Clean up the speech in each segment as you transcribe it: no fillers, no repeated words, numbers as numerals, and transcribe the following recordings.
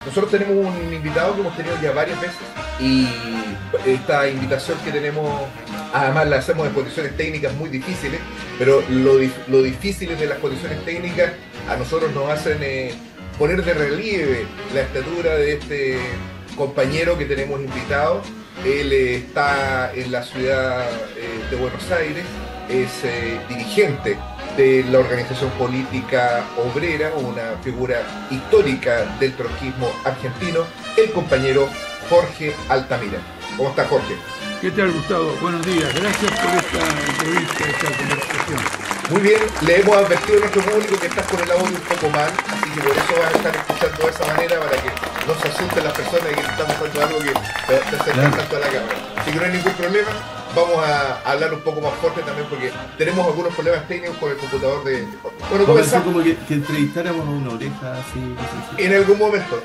Nosotros tenemos un invitado que hemos tenido ya varias veces y esta invitación que tenemos, además la hacemos en condiciones técnicas muy difíciles, pero lo difíciles de las condiciones técnicas a nosotros nos hacen poner de relieve la estatura de este compañero que tenemos invitado. Él está en la ciudad de Buenos Aires, es dirigente de la organización política obrera, una figura histórica del trotskismo argentino, el compañero Jorge Altamira. ¿Cómo está, Jorge? ¿Qué tal, Gustavo? Buenos días. Gracias por esta entrevista, esta conversación. Muy bien, le hemos advertido a nuestro público que estás con el audio un poco mal, así que por eso vas a estar escuchando de esa manera para que no se asusten las personas que estamos haciendo algo que te acerques tanto a la cámara. Así que no hay ningún problema, vamos a hablar un poco más fuerte también porque tenemos algunos problemas técnicos con el computador de Jorge. Bueno, Comenzó comenzamos como que entrevistáramos a una oreja así. No sé en algún momento,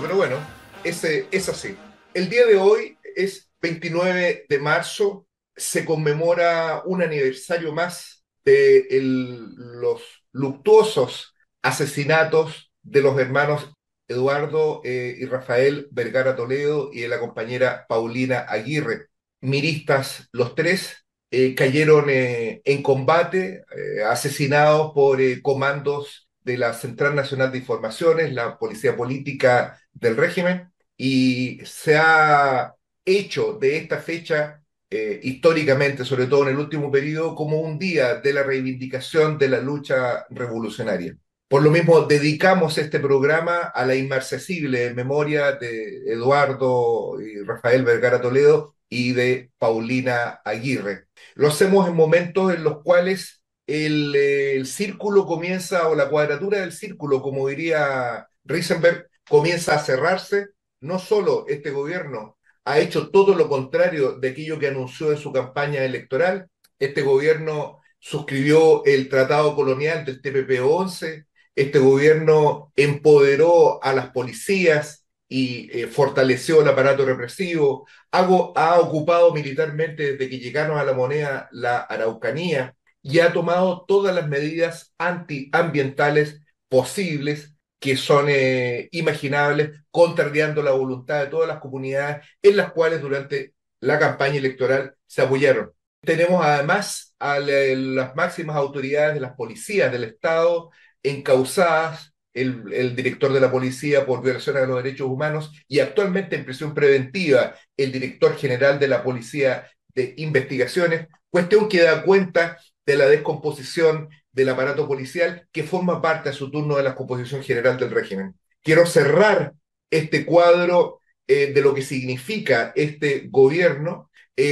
pero bueno, es así. El día de hoy es 29 de marzo, se conmemora un aniversario más de los luctuosos asesinatos de los hermanos Eduardo y Rafael Vergara Toledo y de la compañera Paulina Aguirre. Miristas los tres, cayeron en combate, asesinados por comandos de la Central Nacional de Informaciones, la policía política del régimen, y se ha hecho de esta fecha históricamente, sobre todo en el último periodo, como un día de la reivindicación de la lucha revolucionaria. Por lo mismo, dedicamos este programa a la inmarcesible memoria de Eduardo y Rafael Vergara Toledo y de Paulina Aguirre. Lo hacemos en momentos en los cuales el círculo comienza, o la cuadratura del círculo, como diría Risenberg, comienza a cerrarse. No solo este gobierno ha hecho todo lo contrario de aquello que anunció en su campaña electoral. Este gobierno suscribió el tratado colonial del TPP-11, este gobierno empoderó a las policías y fortaleció el aparato represivo, ha ocupado militarmente desde que llegaron a la moneda la Araucanía y ha tomado todas las medidas antiambientales posibles que son imaginables, contrariando la voluntad de todas las comunidades en las cuales durante la campaña electoral se apoyaron. Tenemos además a las máximas autoridades de las policías del Estado encausadas, el director de la policía por violación a los derechos humanos y actualmente en prisión preventiva el director general de la policía de investigaciones, cuestión que da cuenta de la descomposición del aparato policial que forma parte a su turno de la composición general del régimen. Quiero cerrar este cuadro de lo que significa este gobierno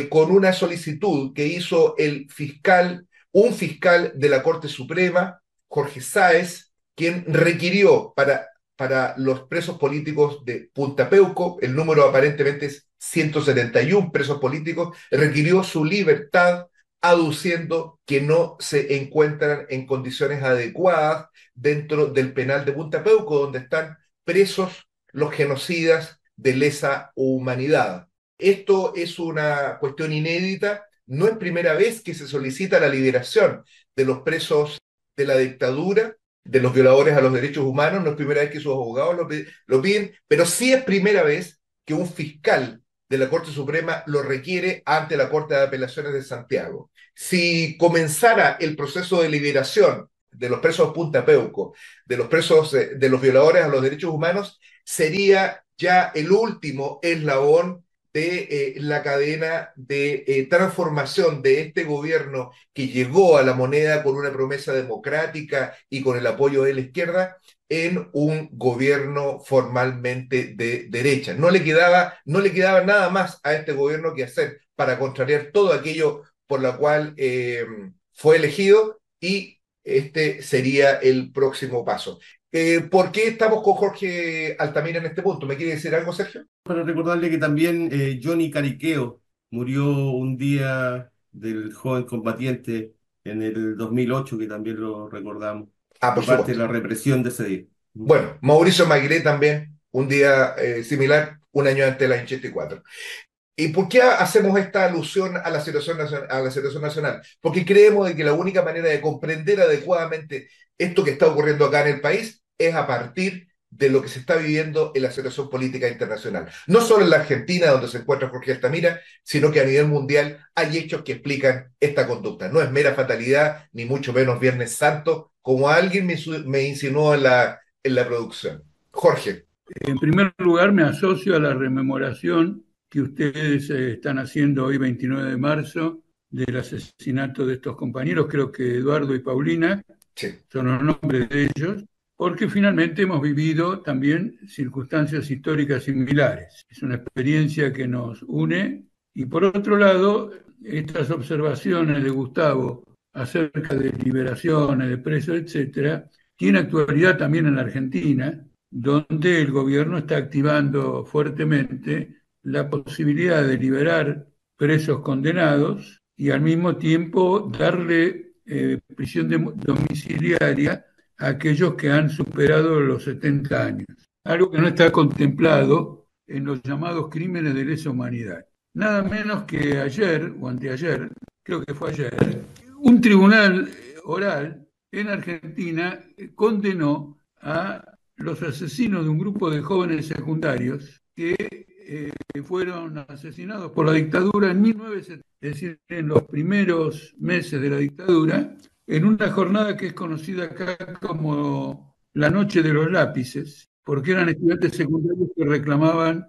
con una solicitud que hizo un fiscal de la Corte Suprema, Jorge Sáez, quien requirió para los presos políticos de Punta Peuco, el número aparentemente es 171 presos políticos, requirió su libertad aduciendo que no se encuentran en condiciones adecuadas dentro del penal de Punta Peuco, donde están presos los genocidas de lesa humanidad. Esto es una cuestión inédita, no es primera vez que se solicita la liberación de los presos de la dictadura, de los violadores a los derechos humanos, no es primera vez que sus abogados lo piden, pero sí es primera vez que un fiscal de la Corte Suprema lo requiere ante la Corte de Apelaciones de Santiago. Si comenzara el proceso de liberación de los presos de Punta Peuco, de los presos, de los violadores a los derechos humanos, sería ya el último eslabón de la cadena de transformación de este gobierno que llegó a la moneda con una promesa democrática y con el apoyo de la izquierda en un gobierno formalmente de derecha. No le quedaba nada más a este gobierno que hacer para contrariar todo aquello por lo cual fue elegido y este sería el próximo paso. ¿Por qué estamos con Jorge Altamira en este punto? ¿Me quiere decir algo, Sergio? Para recordarle que también Johnny Cariqueo murió un día del joven combatiente en el 2008, que también lo recordamos, Ah, por de parte de supuesto. la represión de ese día. Bueno, Mauricio Maguilé también, un día similar, un año antes de la 84. ¿Y por qué hacemos esta alusión a la situación nacional, a la situación nacional? Porque creemos de que la única manera de comprender adecuadamente esto que está ocurriendo acá en el país es a partir de lo que se está viviendo en la situación política internacional. No solo en la Argentina, donde se encuentra Jorge Altamira, sino que a nivel mundial hay hechos que explican esta conducta. No es mera fatalidad, ni mucho menos Viernes Santo, como alguien me insinuó en la producción. Jorge. En primer lugar, me asocio a la rememoración que ustedes están haciendo hoy, 29 de marzo, del asesinato de estos compañeros. Creo que Eduardo y Paulina Sí. son los nombres de ellos, porque finalmente hemos vivido también circunstancias históricas similares. Es una experiencia que nos une y por otro lado, estas observaciones de Gustavo acerca de liberaciones, de presos, etcétera, tiene actualidad también en la Argentina, donde el gobierno está activando fuertemente la posibilidad de liberar presos condenados y al mismo tiempo darle prisión domiciliaria a aquellos que han superado los 70 años, algo que no está contemplado en los llamados crímenes de lesa humanidad. Nada menos que ayer, o anteayer, creo que fue ayer, un tribunal oral en Argentina condenó a los asesinos de un grupo de jóvenes secundarios que fueron asesinados por la dictadura en 1970, es decir, en los primeros meses de la dictadura, en una jornada que es conocida acá como la Noche de los Lápices, porque eran estudiantes secundarios que reclamaban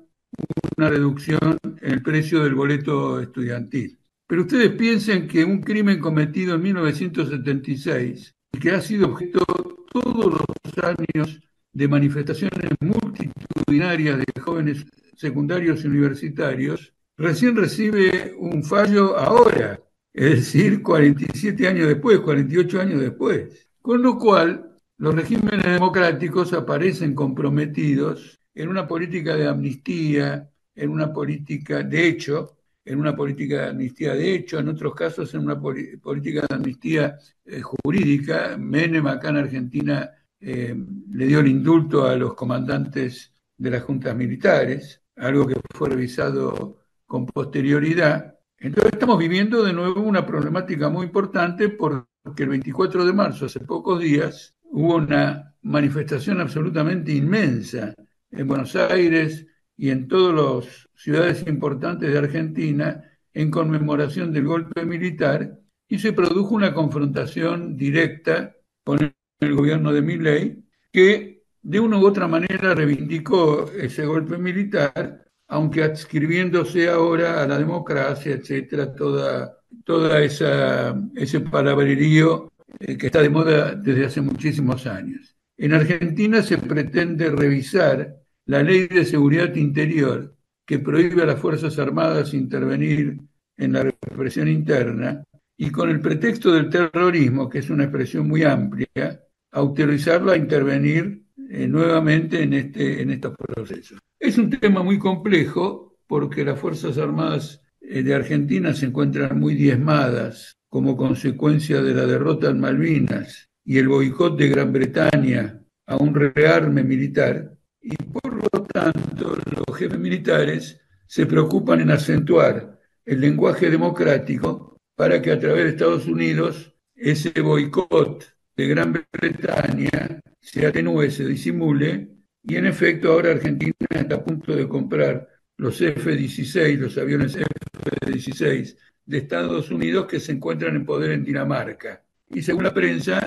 una reducción en el precio del boleto estudiantil. Pero ustedes piensen que un crimen cometido en 1976 y que ha sido objeto todos los años de manifestaciones multitudinarias de jóvenes secundarios y universitarios, recién recibe un fallo ahora, es decir, 47 años después, 48 años después. Con lo cual, los regímenes democráticos aparecen comprometidos en una política de amnistía, en una política de hecho, en una política de amnistía de hecho, en otros casos en una política de amnistía jurídica. Menem acá en Argentina le dio el indulto a los comandantes de las juntas militares, algo que fue revisado con posterioridad. Entonces estamos viviendo de nuevo una problemática muy importante porque el 24 de marzo, hace pocos días, hubo una manifestación absolutamente inmensa en Buenos Aires y en todas las ciudades importantes de Argentina en conmemoración del golpe militar y se produjo una confrontación directa con el gobierno de Milei que de una u otra manera reivindicó ese golpe militar, aunque adscribiéndose ahora a la democracia, etcétera, toda ese palabrerío que está de moda desde hace muchísimos años. En Argentina se pretende revisar la Ley de Seguridad Interior que prohíbe a las Fuerzas Armadas intervenir en la represión interna y con el pretexto del terrorismo, que es una expresión muy amplia, autorizarla a intervenir nuevamente en estos procesos. Es un tema muy complejo porque las Fuerzas Armadas de Argentina se encuentran muy diezmadas como consecuencia de la derrota en Malvinas y el boicot de Gran Bretaña a un rearme militar, y por lo tanto los jefes militares se preocupan en acentuar el lenguaje democrático para que a través de Estados Unidos ese boicot de Gran Bretaña se atenúe, se disimule, y en efecto ahora Argentina está a punto de comprar los F-16, los aviones F-16 de Estados Unidos que se encuentran en poder en Dinamarca. Y según la prensa,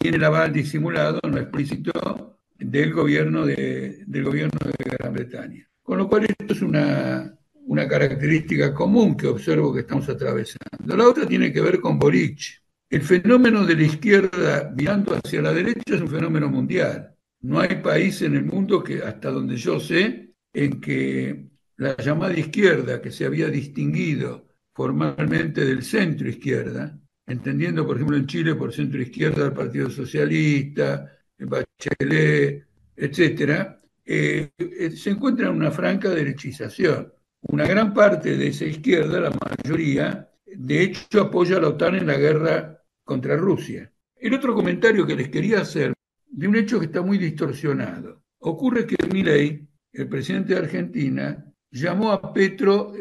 tiene el aval disimulado, no explícito, del gobierno de Gran Bretaña. Con lo cual esto es una característica común que observo que estamos atravesando. La otra tiene que ver con Boric. El fenómeno de la izquierda virando hacia la derecha es un fenómeno mundial. No hay país en el mundo que, hasta donde yo sé, en que la llamada izquierda, que se había distinguido formalmente del centro izquierda, entendiendo, por ejemplo, en Chile por centro izquierda el Partido Socialista, el Bachelet, etcétera, se encuentra en una franca derechización. Una gran parte de esa izquierda, la mayoría, de hecho apoya a la OTAN en la guerra contra Rusia. El otro comentario que les quería hacer de un hecho que está muy distorsionado. Ocurre que Milei, el presidente de Argentina, llamó a Petro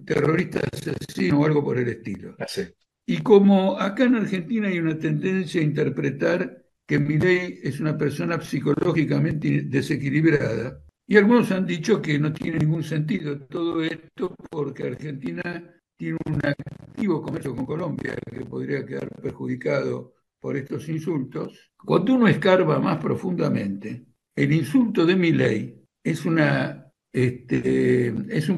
terrorista asesino o algo por el estilo. Así. Y como acá en Argentina hay una tendencia a interpretar que Milei es una persona psicológicamente desequilibrada. Y algunos han dicho que no tiene ningún sentido todo esto porque Argentina tiene un activo comercio con Colombia que podría quedar perjudicado por estos insultos. Cuando uno escarba más profundamente, el insulto de Milei es un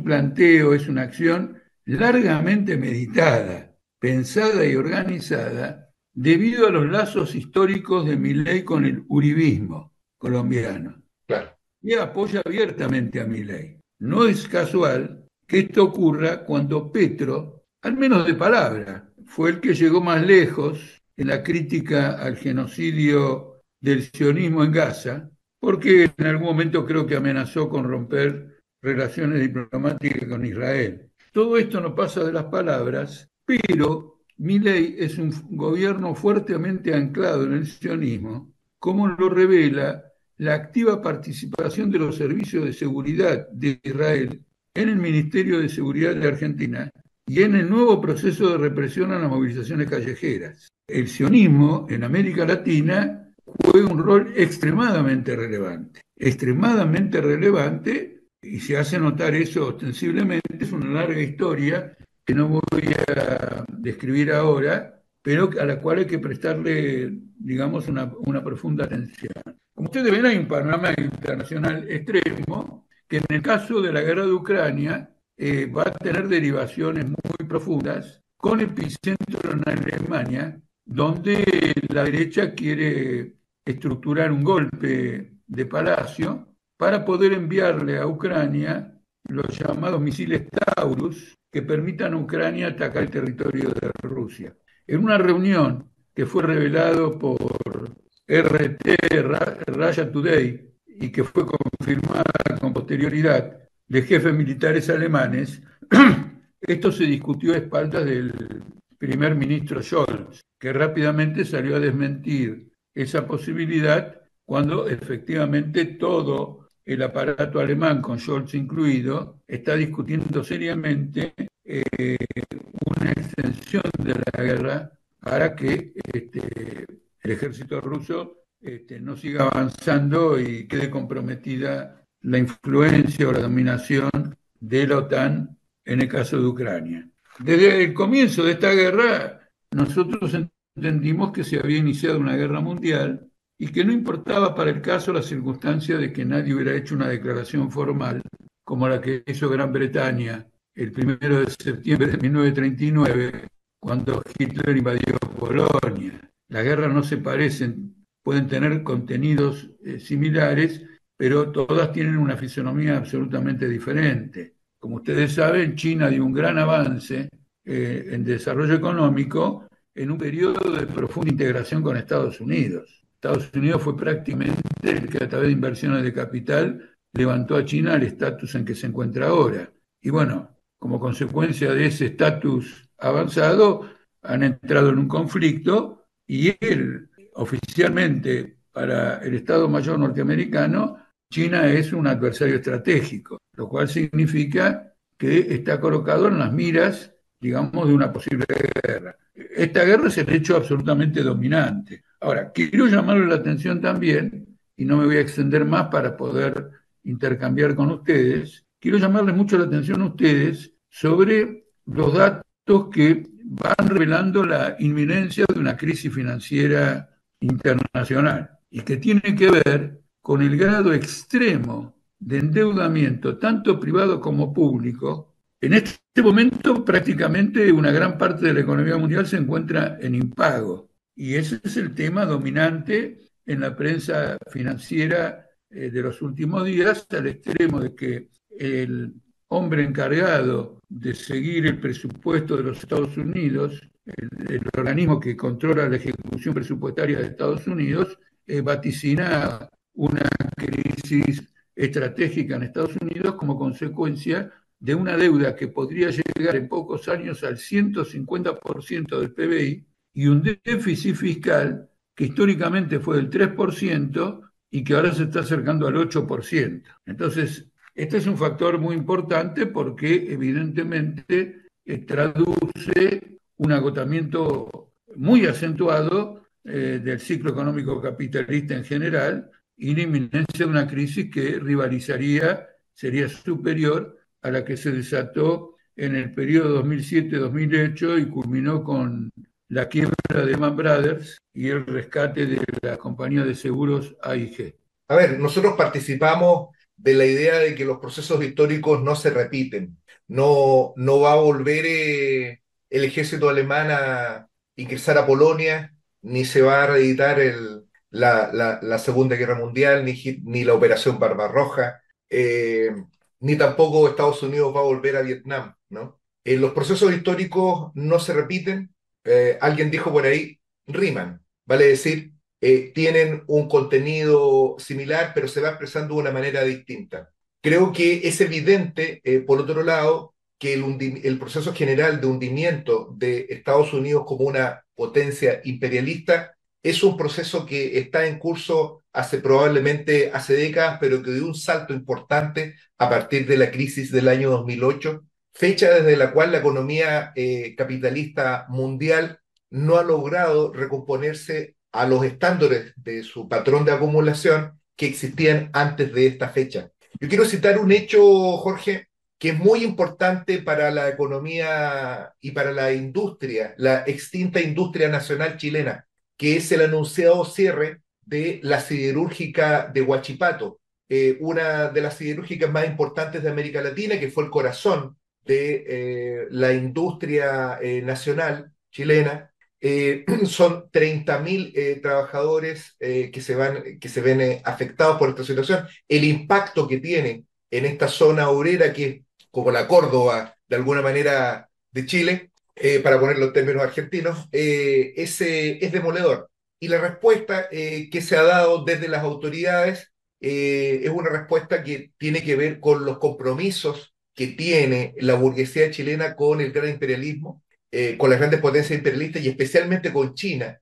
planteo, es una acción largamente meditada, pensada y organizada debido a los lazos históricos de Milei con el uribismo colombiano. Claro. Y apoya abiertamente a Milei. No es casual que esto ocurra cuando Petro, al menos de palabra, fue el que llegó más lejos en la crítica al genocidio del sionismo en Gaza, porque en algún momento creo que amenazó con romper relaciones diplomáticas con Israel. Todo esto no pasa de las palabras, pero Milei es un gobierno fuertemente anclado en el sionismo, como lo revela la activa participación de los servicios de seguridad de Israel en el Ministerio de Seguridad de Argentina y en el nuevo proceso de represión a las movilizaciones callejeras. El sionismo en América Latina juega un rol extremadamente relevante, y se hace notar eso ostensiblemente. Es una larga historia que no voy a describir ahora, pero a la cual hay que prestarle, digamos, una profunda atención. Como ustedes ven, hay un panorama internacional extremo que en el caso de la guerra de Ucrania va a tener derivaciones muy profundas, con epicentro en Alemania, donde la derecha quiere estructurar un golpe de palacio para poder enviarle a Ucrania los llamados misiles Taurus que permitan a Ucrania atacar el territorio de Rusia. En una reunión que fue revelado por RT, Russia Today, y que fue confirmada con posterioridad de jefes militares alemanes, esto se discutió a espaldas del primer ministro Scholz, que rápidamente salió a desmentir esa posibilidad cuando efectivamente todo el aparato alemán, con Scholz incluido, está discutiendo seriamente una extensión de la guerra para que el ejército ruso no siga avanzando y quede comprometida la influencia o la dominación de la OTAN en el caso de Ucrania. Desde el comienzo de esta guerra, nosotros entendimos que se había iniciado una guerra mundial y que no importaba para el caso la circunstancia de que nadie hubiera hecho una declaración formal como la que hizo Gran Bretaña el 1 de septiembre de 1939, cuando Hitler invadió Polonia. Las guerras no se parecen, pueden tener contenidos similares, pero todas tienen una fisonomía absolutamente diferente. Como ustedes saben, China dio un gran avance en desarrollo económico en un periodo de profunda integración con Estados Unidos. Estados Unidos fue prácticamente el que a través de inversiones de capital levantó a China al estatus en que se encuentra ahora. Y bueno, como consecuencia de ese estatus avanzado, han entrado en un conflicto y oficialmente para el Estado Mayor norteamericano, China es un adversario estratégico, lo cual significa que está colocado en las miras, digamos, de una posible guerra. Esta guerra es el hecho absolutamente dominante. Ahora, quiero llamarle la atención también, y no me voy a extender más para poder intercambiar con ustedes, quiero llamarles mucho la atención a ustedes sobre los datos que van revelando la inminencia de una crisis financiera internacional y que tiene que ver con el grado extremo de endeudamiento, tanto privado como público. En este momento prácticamente una gran parte de la economía mundial se encuentra en impago y ese es el tema dominante en la prensa financiera de los últimos días, al extremo de que el hombre encargado de seguir el presupuesto de los Estados Unidos, el organismo que controla la ejecución presupuestaria de Estados Unidos, vaticina una crisis estratégica en Estados Unidos como consecuencia de una deuda que podría llegar en pocos años al 150% del PBI y un déficit fiscal que históricamente fue del 3% y que ahora se está acercando al 8%. Entonces, este es un factor muy importante porque evidentemente traduce un agotamiento muy acentuado del ciclo económico capitalista en general y la inminencia de una crisis que rivalizaría, sería superior a la que se desató en el periodo 2007-2008 y culminó con la quiebra de Lehman Brothers y el rescate de la compañía de seguros AIG. A ver, nosotros participamos de la idea de que los procesos históricos no se repiten. No va a volver el ejército alemán a ingresar a Polonia, ni se va a reeditar la Segunda Guerra Mundial, ni la Operación Barbarroja, eh, ni tampoco Estados Unidos va a volver a Vietnam, ¿no? Los procesos históricos no se repiten. Alguien dijo por ahí, riman, vale decir tienen un contenido similar, pero se va expresando de una manera distinta. Creo que es evidente, por otro lado, que el proceso general de hundimiento de Estados Unidos como una potencia imperialista es un proceso que está en curso probablemente hace décadas, pero que dio un salto importante a partir de la crisis del año 2008, fecha desde la cual la economía capitalista mundial no ha logrado recomponerse a los estándares de su patrón de acumulación que existían antes de esta fecha. Yo quiero citar un hecho, Jorge, que es muy importante para la economía y para la industria, la extinta industria nacional chilena, que es el anunciado cierre de la siderúrgica de Huachipato, una de las siderúrgicas más importantes de América Latina, que fue el corazón de la industria nacional chilena. Son 30.000 trabajadores que se ven afectados por esta situación. El impacto que tiene en esta zona obrera, que es como la Córdoba, de alguna manera, de Chile, para ponerlo en términos argentinos, es demoledor. Y la respuesta que se ha dado desde las autoridades es una respuesta que tiene que ver con los compromisos que tiene la burguesía chilena con el gran imperialismo, con las grandes potencias imperialistas y especialmente con China,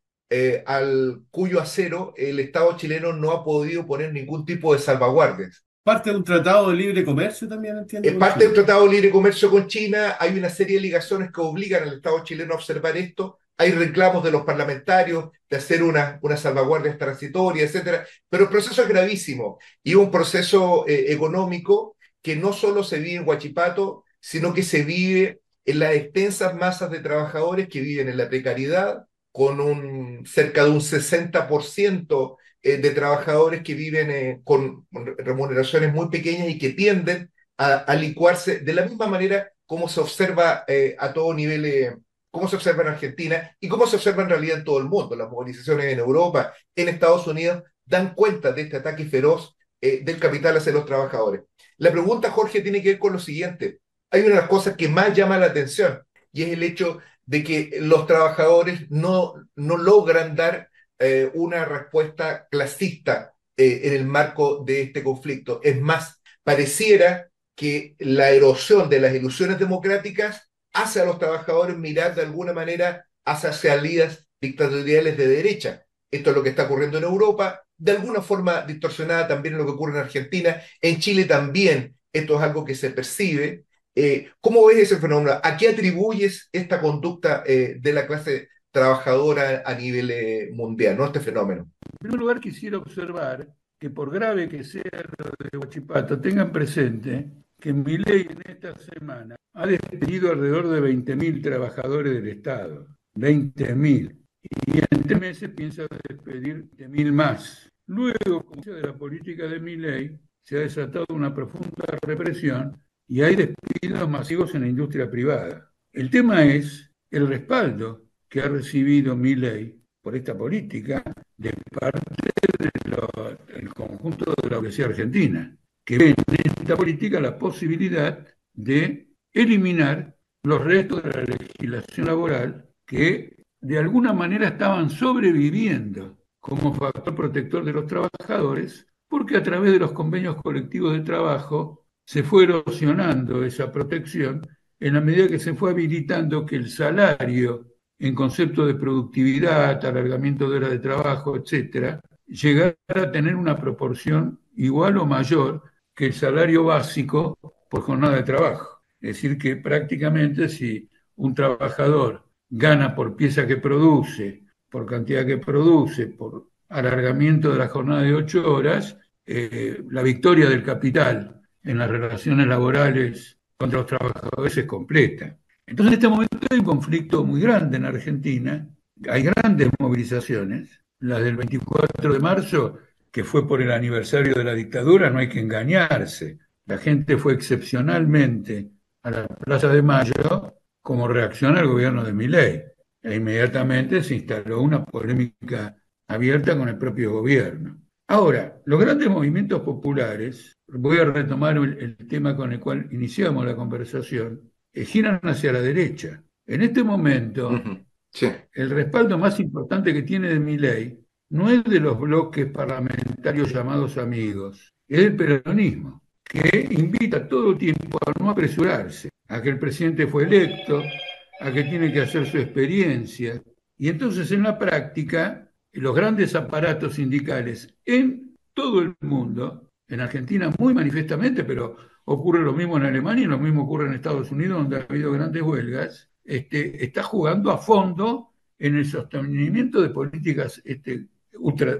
al cuyo acero el Estado chileno no ha podido poner ningún tipo de salvaguardias. Parte de un tratado de libre comercio también, entiendo, Es con parte del China. Tratado de Libre Comercio con China, hay una serie de ligaciones que obligan al Estado chileno a observar esto, hay reclamos de los parlamentarios de hacer una salvaguardia transitoria, etcétera, pero el proceso es gravísimo y un proceso económico que no solo se vive en Huachipato, sino que se vive en las extensas masas de trabajadores que viven en la precariedad, con cerca de un 60% de trabajadores que viven con remuneraciones muy pequeñas y que tienden a licuarse de la misma manera como se observa a todo nivel, cómo se observa en Argentina y cómo se observa en realidad en todo el mundo. Las movilizaciones en Europa, en Estados Unidos, dan cuenta de este ataque feroz del capital hacia los trabajadores. La pregunta, Jorge, tiene que ver con lo siguiente. Hay una de las cosas que más llama la atención y es el hecho de que los trabajadores no logran dar una respuesta clasista en el marco de este conflicto. Es más, pareciera que la erosión de las ilusiones democráticas hace a los trabajadores mirar de alguna manera hacia salidas dictatoriales de derecha. Esto es lo que está ocurriendo en Europa, de alguna forma distorsionada también en lo que ocurre en Argentina. En Chile también esto es algo que se percibe. ¿Cómo ves ese fenómeno? ¿A qué atribuyes esta conducta de la clase trabajadora a nivel mundial, ¿no? Este fenómeno. En primer lugar, quisiera observar que por grave que sea lo de Huachipato, tengan presente que Milei en esta semana ha despedido alrededor de 20.000 trabajadores del Estado. 20.000. Y en 3 meses piensa despedir 20.000 más. Luego, como de la política de Milei, se ha desatado una profunda represión y hay despidos masivos en la industria privada. El tema es el respaldo que ha recibido Milei por esta política de parte del conjunto de la burguesía argentina, que ve en esta política la posibilidad de eliminar los restos de la legislación laboral que de alguna manera estaban sobreviviendo como factor protector de los trabajadores, porque a través de los convenios colectivos de trabajo se fue erosionando esa protección en la medida que se fue habilitando que el salario en concepto de productividad, alargamiento de horas de trabajo, etcétera, llegara a tener una proporción igual o mayor que el salario básico por jornada de trabajo. Es decir, que prácticamente si un trabajador gana por pieza que produce, por cantidad que produce, por alargamiento de la jornada de 8 horas, la victoria del capital en las relaciones laborales contra los trabajadores es completa. Entonces, en este momento hay un conflicto muy grande en Argentina, hay grandes movilizaciones, las del 24 de marzo, que fue por el aniversario de la dictadura, no hay que engañarse. La gente fue excepcionalmente a la Plaza de Mayo como reacción al gobierno de Milei. E inmediatamente se instaló una polémica abierta con el propio gobierno. Ahora, los grandes movimientos populares, voy a retomar el tema con el cual iniciamos la conversación, giran hacia la derecha. En este momento, Sí. el respaldo más importante que tiene de Milei no es de los bloques parlamentarios llamados amigos, es del peronismo, que invita todo el tiempo a no apresurarse, a que el presidente fue electo, a que tiene que hacer su experiencia. Y entonces en la práctica, los grandes aparatos sindicales en todo el mundo, en Argentina muy manifestamente, pero ocurre lo mismo en Alemania y lo mismo ocurre en Estados Unidos, donde ha habido grandes huelgas, está jugando a fondo en el sostenimiento de políticas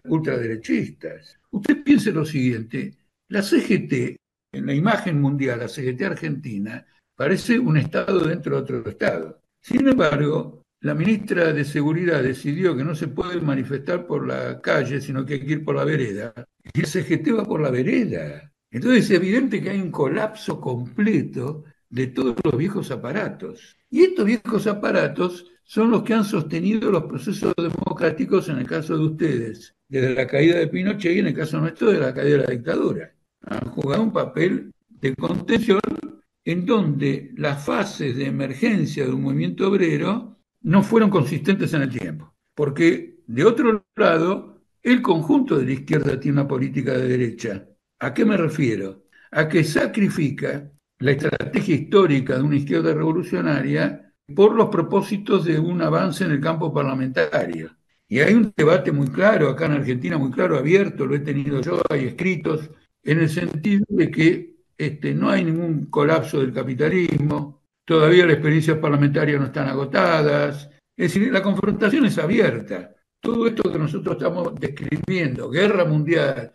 ultraderechistas. Usted piense lo siguiente, la CGT, en la imagen mundial, la CGT argentina, parece un Estado dentro de otro Estado. Sin embargo, la ministra de Seguridad decidió que no se puede manifestar por la calle, sino que hay que ir por la vereda. Y el CGT va por la vereda. Entonces es evidente que hay un colapso completo de todos los viejos aparatos. Y estos viejos aparatos son los que han sostenido los procesos democráticos en el caso de ustedes, desde la caída de Pinochet y en el caso nuestro de la caída de la dictadura. Han jugado un papel de contención en donde las fases de emergencia de un movimiento obrero no fueron consistentes en el tiempo. Porque, de otro lado, el conjunto de la izquierda tiene una política de derecha. ¿A qué me refiero? A que sacrifica la estrategia histórica de una izquierda revolucionaria por los propósitos de un avance en el campo parlamentario. Y hay un debate muy claro, acá en Argentina muy claro, abierto, lo he tenido yo, hay escritos, en el sentido de que no hay ningún colapso del capitalismo, todavía las experiencias parlamentarias no están agotadas, es decir, la confrontación es abierta. Todo esto que nosotros estamos describiendo, guerra mundial,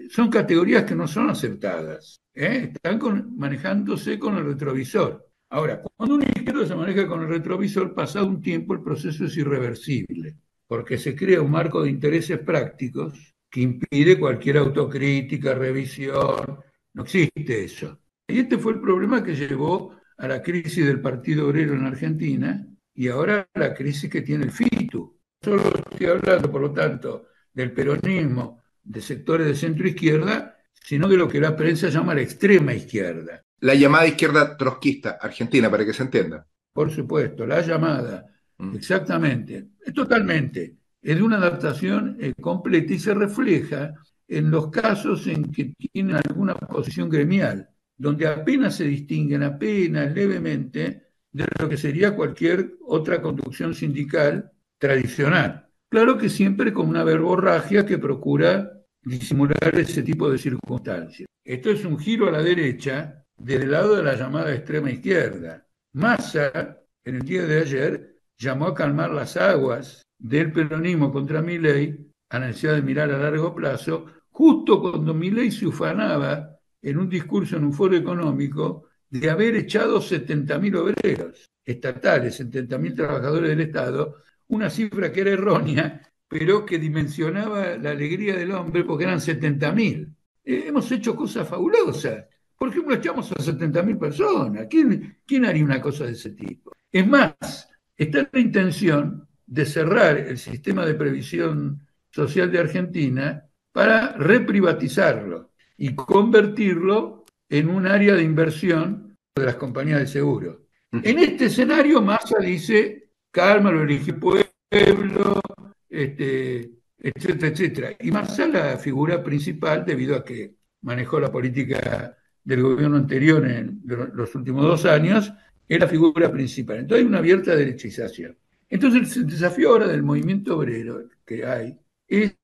son categorías que no son aceptadas, están manejándose con el retrovisor. Ahora, cuando una izquierda se maneja con el retrovisor, pasado un tiempo el proceso es irreversible, porque se crea un marco de intereses prácticos que impide cualquier autocrítica, revisión, no existe eso. Y este fue el problema que llevó a la crisis del Partido Obrero en Argentina y ahora a la crisis que tiene el FITU. Solo estoy hablando, por lo tanto, del peronismo, de sectores de centro-izquierda, sino de lo que la prensa llama la extrema izquierda. La llamada izquierda trotskista argentina, para que se entienda. Por supuesto, la llamada, exactamente, totalmente, es de una adaptación completa y se refleja en los casos en que tienen alguna posición gremial, donde apenas se distinguen, apenas levemente, de lo que sería cualquier otra conducción sindical tradicional. Claro que siempre con una verborragia que procura disimular ese tipo de circunstancias. Esto es un giro a la derecha desde el lado de la llamada extrema izquierda. Massa, en el día de ayer, llamó a calmar las aguas del peronismo contra Milei, a la necesidad de mirar a largo plazo, justo cuando Milei se ufanaba en un discurso en un foro económico de haber echado 70.000 obreros estatales, 70.000 trabajadores del Estado, una cifra que era errónea, pero que dimensionaba la alegría del hombre porque eran 70.000. Hemos hecho cosas fabulosas. ¿Por qué no echamos a 70.000 personas? ¿Quién haría una cosa de ese tipo? Es más, está la intención de cerrar el sistema de previsión social de Argentina para reprivatizarlo y convertirlo en un área de inversión de las compañías de seguro. En este escenario, Massa dice, calma, lo elige el pueblo, etcétera, etcétera. Y Massa, la figura principal, debido a que manejó la política del gobierno anterior en los últimos 2 años, es la figura principal. Entonces hay una abierta derechización. Entonces el desafío ahora del movimiento obrero que hay es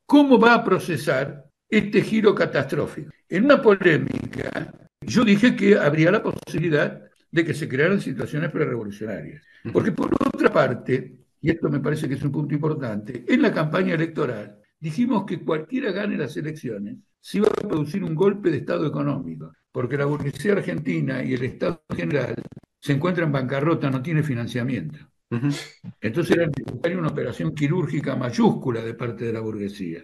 cómo va a procesar este giro catastrófico. En una polémica, yo dije que habría la posibilidad de que se crearan situaciones prerevolucionarias. Porque por otra parte, y esto me parece que es un punto importante, en la campaña electoral dijimos que cualquiera gane las elecciones, se iba a producir un golpe de Estado económico, porque la burguesía argentina y el Estado en general se encuentran en bancarrota, no tiene financiamiento. Ujú. Entonces era necesaria una operación quirúrgica mayúscula de parte de la burguesía.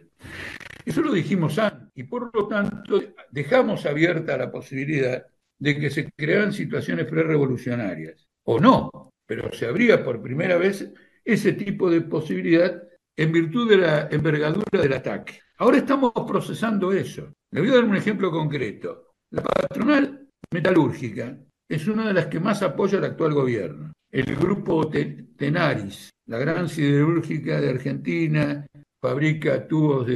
Eso lo dijimos antes y por lo tanto dejamos abierta la posibilidad de que se crearan situaciones prerevolucionarias. O no, pero se abría por primera vez ese tipo de posibilidad en virtud de la envergadura del ataque. Ahora estamos procesando eso. Le voy a dar un ejemplo concreto. La patronal metalúrgica es una de las que más apoya al actual gobierno. El grupo Tenaris, la gran siderúrgica de Argentina, fabrica tubos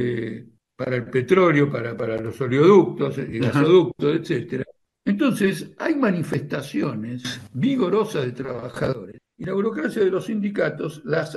para el petróleo, para los oleoductos y Ajá. gasoductos, etcétera. Entonces, hay manifestaciones vigorosas de trabajadores y la burocracia de los sindicatos las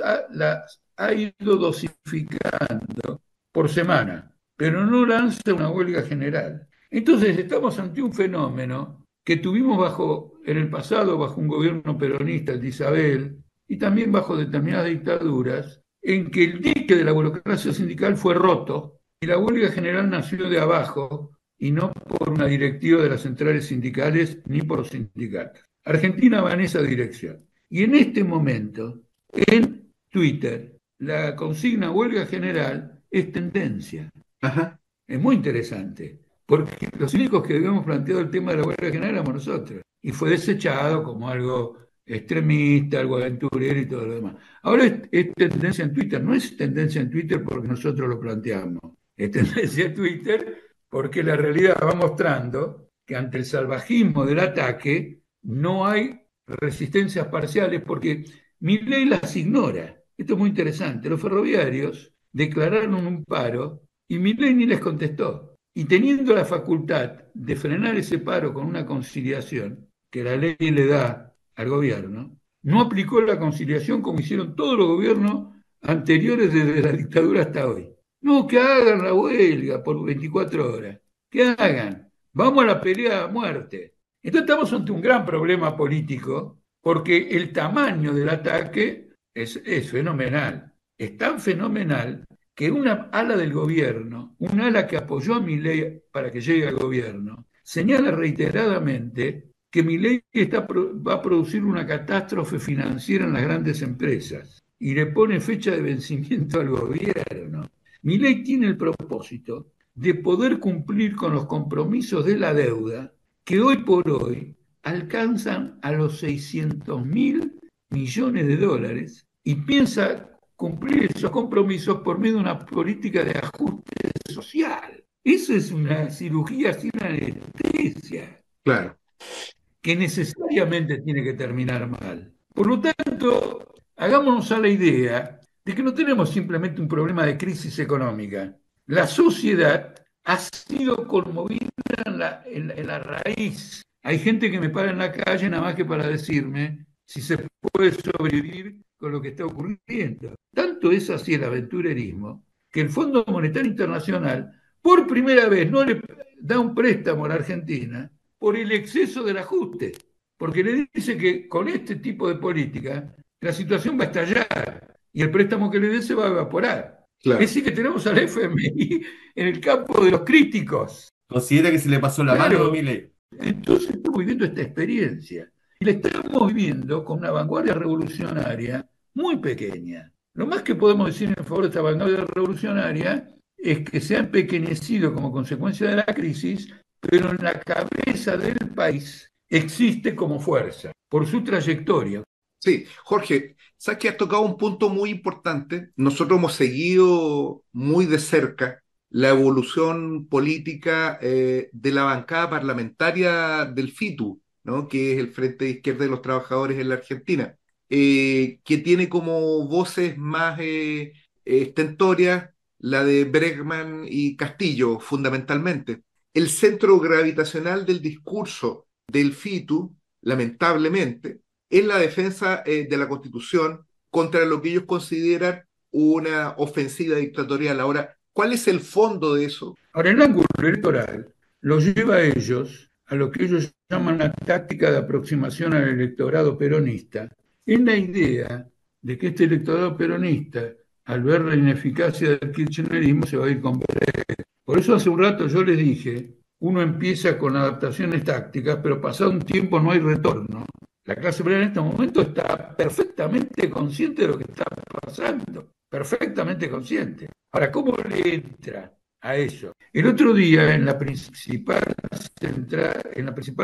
ha ido dosificando por semana, pero no lanza una huelga general. Entonces, estamos ante un fenómeno que tuvimos en el pasado, bajo un gobierno peronista, el de Isabel, y también bajo determinadas dictaduras, en que el dique de la burocracia sindical fue roto y la huelga general nació de abajo y no por una directiva de las centrales sindicales ni por los sindicatos. Argentina va en esa dirección. Y en este momento, en Twitter, la consigna huelga general es tendencia. Ajá. Es muy interesante, porque los únicos que habíamos planteado el tema de la huelga general éramos nosotros, y fue desechado como algo extremista, algo aventurero y todo lo demás. Ahora es tendencia en Twitter, no es tendencia en Twitter porque nosotros lo planteamos, es tendencia en Twitter porque la realidad va mostrando que ante el salvajismo del ataque no hay resistencias parciales porque Milei las ignora. Esto es muy interesante. Los ferroviarios declararon un paro y Milei ni les contestó. Y teniendo la facultad de frenar ese paro con una conciliación que la ley le da al gobierno, no aplicó la conciliación como hicieron todos los gobiernos anteriores desde la dictadura hasta hoy. No, que hagan la huelga por 24 horas. Que hagan. Vamos a la pelea a muerte. Entonces estamos ante un gran problema político porque el tamaño del ataque es fenomenal. Es tan fenomenal que una ala del gobierno, una ala que apoyó a Milei para que llegue al gobierno, señala reiteradamente que Milei va a producir una catástrofe financiera en las grandes empresas y le pone fecha de vencimiento al gobierno. Milei tiene el propósito de poder cumplir con los compromisos de la deuda que hoy por hoy alcanzan a los 600.000 millones de dólares y piensa cumplir esos compromisos por medio de una política de ajuste social. Eso es una cirugía sin anestesia. Claro. Que necesariamente tiene que terminar mal. Por lo tanto, hagámonos a la idea de que no tenemos simplemente un problema de crisis económica. La sociedad ha sido conmovida en la raíz. Hay gente que me para en la calle nada más que para decirme si se puede sobrevivir con lo que está ocurriendo. Tanto es así el aventurerismo que el Fondo Monetario Internacional por primera vez no le da un préstamo a la Argentina por el exceso del ajuste, porque le dice que con este tipo de política la situación va a estallar y el préstamo que le dé se va a evaporar. Claro. Es decir, que tenemos al FMI en el campo de los críticos. Considera que se le pasó la mano a Milei. Entonces estamos viviendo esta experiencia y la estamos viviendo con una vanguardia revolucionaria muy pequeña. Lo más que podemos decir en favor de esta vanguardia revolucionaria es que se ha empequeñecido como consecuencia de la crisis, pero en la cabeza del país existe como fuerza, por su trayectoria. Sí, Jorge, sabes que has tocado un punto muy importante. Nosotros hemos seguido muy de cerca la evolución política de la bancada parlamentaria del FITU, ¿no? Que es el Frente de Izquierda de los Trabajadores en la Argentina, que tiene como voces más estentorias la de Bregman y Castillo, fundamentalmente. El centro gravitacional del discurso del FITU, lamentablemente, es la defensa de la Constitución contra lo que ellos consideran una ofensiva dictatorial. Ahora, ¿cuál es el fondo de eso? Ahora, el ángulo electoral los lleva a ellos a lo que ellos llaman la táctica de aproximación al electorado peronista, en la idea de que este electorado peronista, al ver la ineficacia del kirchnerismo, se va a ir con Pérez. Por eso hace un rato yo les dije, uno empieza con adaptaciones tácticas, pero pasado un tiempo no hay retorno. La clase obrera en este momento está perfectamente consciente de lo que está pasando, perfectamente consciente. Ahora, ¿cómo le entra a eso? El otro día, en la principal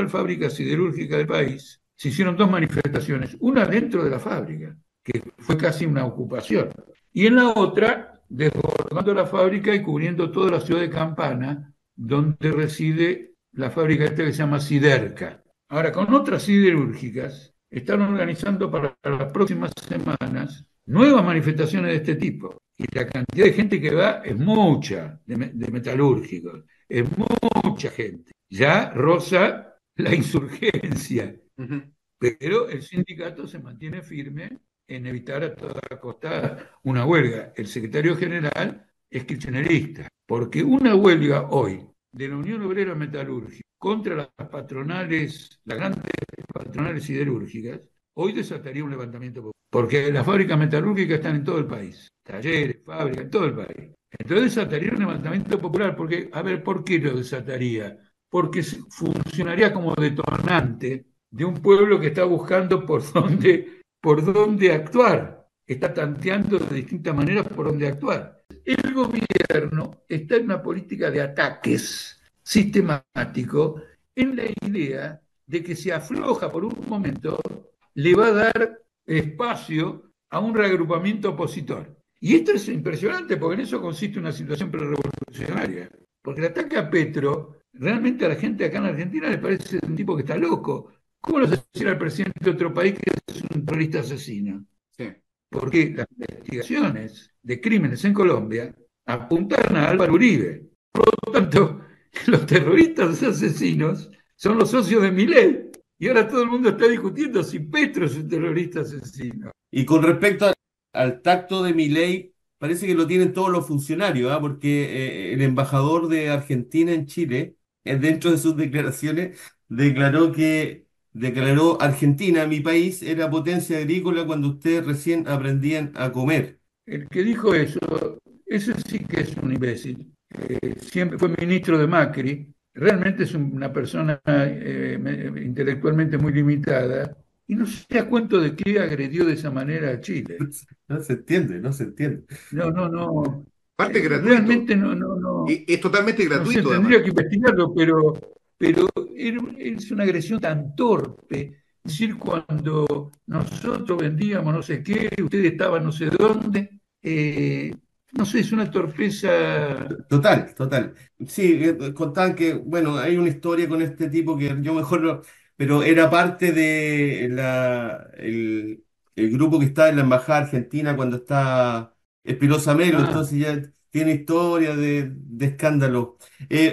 fábrica siderúrgica del país, se hicieron dos manifestaciones, una dentro de la fábrica, que fue casi una ocupación, y en la otra, desbordando la fábrica y cubriendo toda la ciudad de Campana, donde reside la fábrica esta que se llama Siderca. Ahora, con otras siderúrgicas, están organizando para las próximas semanas nuevas manifestaciones de este tipo. Y la cantidad de gente que va es mucha, de metalúrgicos, es mucha gente. Ya roza la insurgencia, pero el sindicato se mantiene firme en evitar a toda costa una huelga. El secretario general es kirchnerista, porque una huelga hoy de la Unión Obrera Metalúrgica contra las patronales, las grandes patronales siderúrgicas, hoy desataría un levantamiento popular. Porque las fábricas metalúrgicas están en todo el país, talleres, fábricas, en todo el país. Entonces desataría un levantamiento popular, porque, a ver, ¿por qué lo desataría? Porque funcionaría como detonante de un pueblo que está buscando por dónde actuar, está tanteando de distintas maneras por dónde actuar. El gobierno está en una política de ataques sistemático en la idea de que si afloja por un momento, le va a dar espacio a un reagrupamiento opositor. Y esto es impresionante porque en eso consiste una situación prerevolucionaria. Porque el ataque a Petro, realmente a la gente acá en Argentina le parece un tipo que está loco. ¿Cómo lo asesina al presidente de otro país que es un terrorista asesino? Sí. Porque las investigaciones de crímenes en Colombia apuntan a Álvaro Uribe. Por lo tanto, los terroristas asesinos son los socios de Milei. Y ahora todo el mundo está discutiendo si Petro es un terrorista asesino. Y con respecto al tacto de Milei, parece que lo tienen todos los funcionarios, ¿ah? Porque el embajador de Argentina en Chile, dentro de sus declaraciones, declaró Argentina, mi país, era potencia agrícola cuando ustedes recién aprendían a comer. El que dijo eso, ese sí que es un imbécil. Siempre fue ministro de Macri, realmente es una persona intelectualmente muy limitada y no sé a cuento de qué agredió de esa manera a Chile. No se entiende, no se entiende. No. Parte gratuito. Realmente no. Es totalmente No sé, gratuito, tendría además. que investigarlo, pero es una agresión tan torpe. Es decir, cuando nosotros vendíamos no sé qué, ustedes estaban no sé dónde, no sé, es una torpeza. Total. Sí, contaban que, bueno, hay una historia con este tipo que yo mejor no, pero era parte de el grupo que está en la Embajada Argentina cuando está Espinosa Melo, Ah, entonces ya tiene historia de escándalo.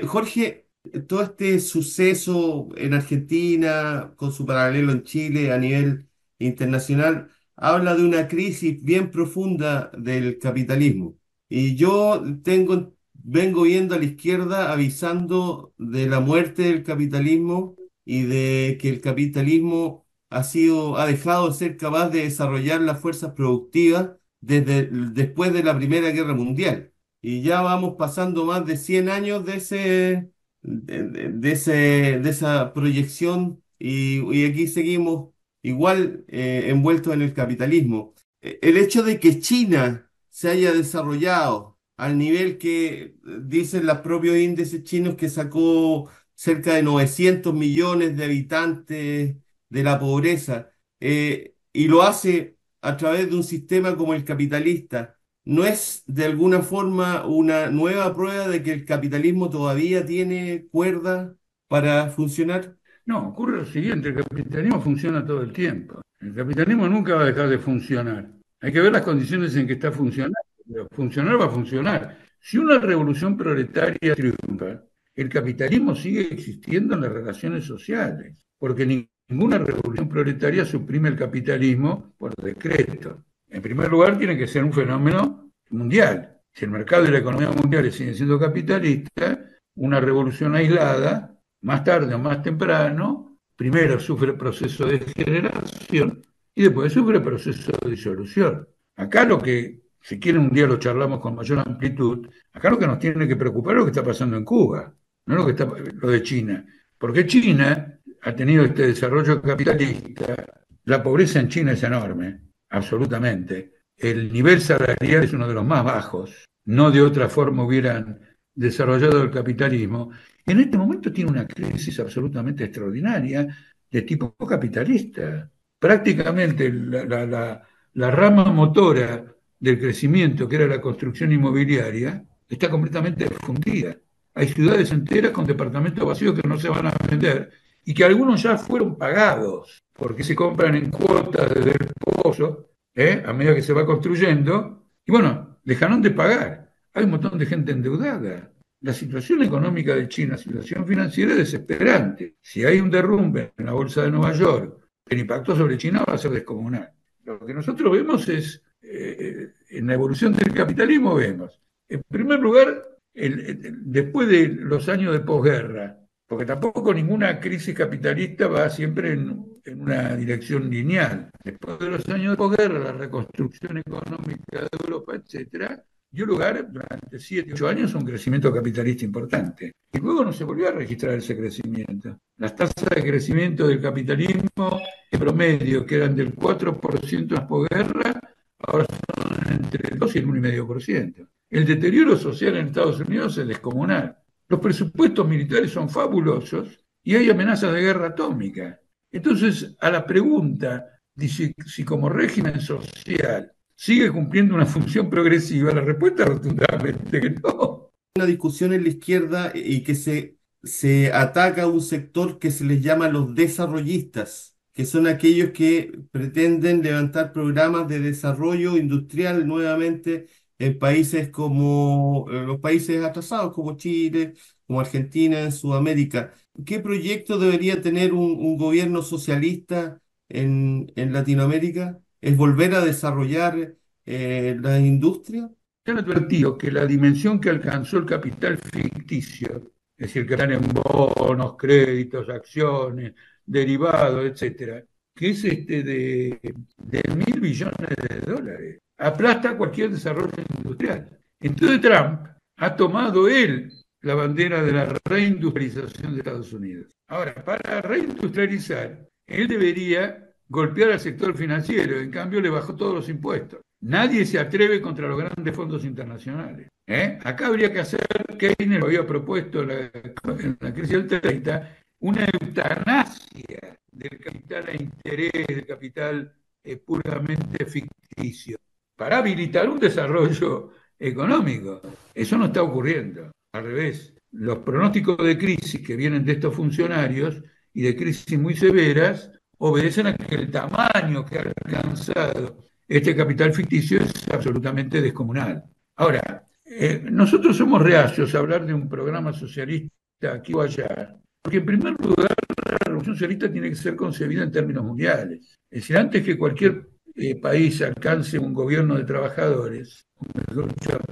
Jorge, todo este suceso en Argentina, con su paralelo en Chile a nivel internacional, habla de una crisis bien profunda del capitalismo. Y vengo viendo a la izquierda avisando de la muerte del capitalismo y de que el capitalismo ha dejado de ser capaz de desarrollar las fuerzas productivas después de la Primera Guerra Mundial. Y ya vamos pasando más de 100 años de esa proyección y aquí seguimos igual envueltos en el capitalismo. El hecho de que China se haya desarrollado al nivel que dicen los propios índices chinos que sacó cerca de 900 millones de habitantes de la pobreza, y lo hace a través de un sistema como el capitalista, ¿no es de alguna forma una nueva prueba de que el capitalismo todavía tiene cuerda para funcionar? no, ocurre lo siguiente, el capitalismo funciona todo el tiempo. El capitalismo nunca va a dejar de funcionar. Hay que ver las condiciones en que está funcionando, pero funcionar va a funcionar. Si una revolución proletaria triunfa, el capitalismo sigue existiendo en las relaciones sociales, porque ninguna revolución proletaria suprime el capitalismo por decreto. En primer lugar, tiene que ser un fenómeno mundial. Si el mercado y la economía mundiales siguen siendo capitalistas, una revolución aislada más tarde o más temprano, primero sufre el proceso de degeneración y después sufre proceso de disolución. Acá lo que, si quieren un día lo charlamos con mayor amplitud, acá lo que nos tiene que preocupar es lo que está pasando en Cuba, no lo de China. Porque China ha tenido este desarrollo capitalista, la pobreza en China es enorme, absolutamente. El nivel salarial es uno de los más bajos, no de otra forma hubieran desarrollado el capitalismo. En este momento tiene una crisis absolutamente extraordinaria de tipo capitalista. Prácticamente la rama motora del crecimiento, que era la construcción inmobiliaria, está completamente fundida. Hay ciudades enteras con departamentos vacíos que no se van a vender y que algunos ya fueron pagados porque se compran en cuotas desde el pozo, a medida que se va construyendo, y bueno, dejaron de pagar. Hay un montón de gente endeudada. La situación económica de China, la situación financiera es desesperante. Si hay un derrumbe en la bolsa de Nueva York, el impacto sobre China va a ser descomunal. Lo que nosotros vemos es, en la evolución del capitalismo vemos, en primer lugar, después de los años de posguerra, porque tampoco ninguna crisis capitalista va siempre en una dirección lineal. Después de los años de posguerra, la reconstrucción económica de Europa, etcétera, dio lugar durante 7, 8 años a un crecimiento capitalista importante. Y luego no se volvió a registrar ese crecimiento. Las tasas de crecimiento del capitalismo en promedio, que eran del 4% en la posguerra, ahora son entre el 2 y el 1,5%. El deterioro social en Estados Unidos es descomunal. Los presupuestos militares son fabulosos y hay amenazas de guerra atómica. Entonces, a la pregunta de si como régimen social sigue cumpliendo una función progresiva, la respuesta es rotundamente que no. Una discusión en la izquierda y que se ataca a un sector que se les llama los desarrollistas, que son aquellos que pretenden levantar programas de desarrollo industrial nuevamente en países como los países atrasados, como Chile, como Argentina, en Sudamérica. ¿Qué proyecto debería tener un gobierno socialista en Latinoamérica? ¿Es volver a desarrollar la industria? Se han advertido que la dimensión que alcanzó el capital ficticio, es decir, que están en bonos, créditos, acciones, derivados, etcétera, que es de 1.000 billones de dólares, aplasta cualquier desarrollo industrial. Entonces Trump ha tomado él la bandera de la reindustrialización de Estados Unidos. Ahora, para reindustrializar, él debería golpear al sector financiero, en cambio le bajó todos los impuestos. Nadie se atreve contra los grandes fondos internacionales. Acá habría que hacer, Keynes lo había propuesto en la crisis del 30, una eutanasia del capital a interés, del capital puramente ficticio, para habilitar un desarrollo económico. Eso no está ocurriendo. Al revés, los pronósticos de crisis que vienen de estos funcionarios y de crisis muy severas obedecen a que el tamaño que ha alcanzado este capital ficticio es absolutamente descomunal. Ahora, nosotros somos reacios a hablar de un programa socialista aquí o allá, porque en primer lugar la revolución socialista tiene que ser concebida en términos mundiales. Es decir, antes que cualquier país alcance un gobierno de trabajadores,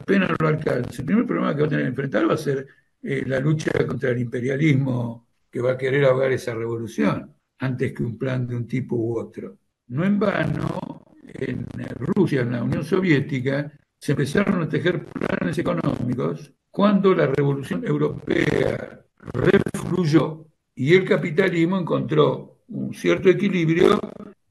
apenas lo alcance, el primer problema que va a tener que enfrentar va a ser la lucha contra el imperialismo que va a querer ahogar esa revolución, antes que un plan de un tipo u otro. No en vano, en Rusia, en la Unión Soviética, se empezaron a tejer planes económicos cuando la Revolución Europea refluyó y el capitalismo encontró un cierto equilibrio,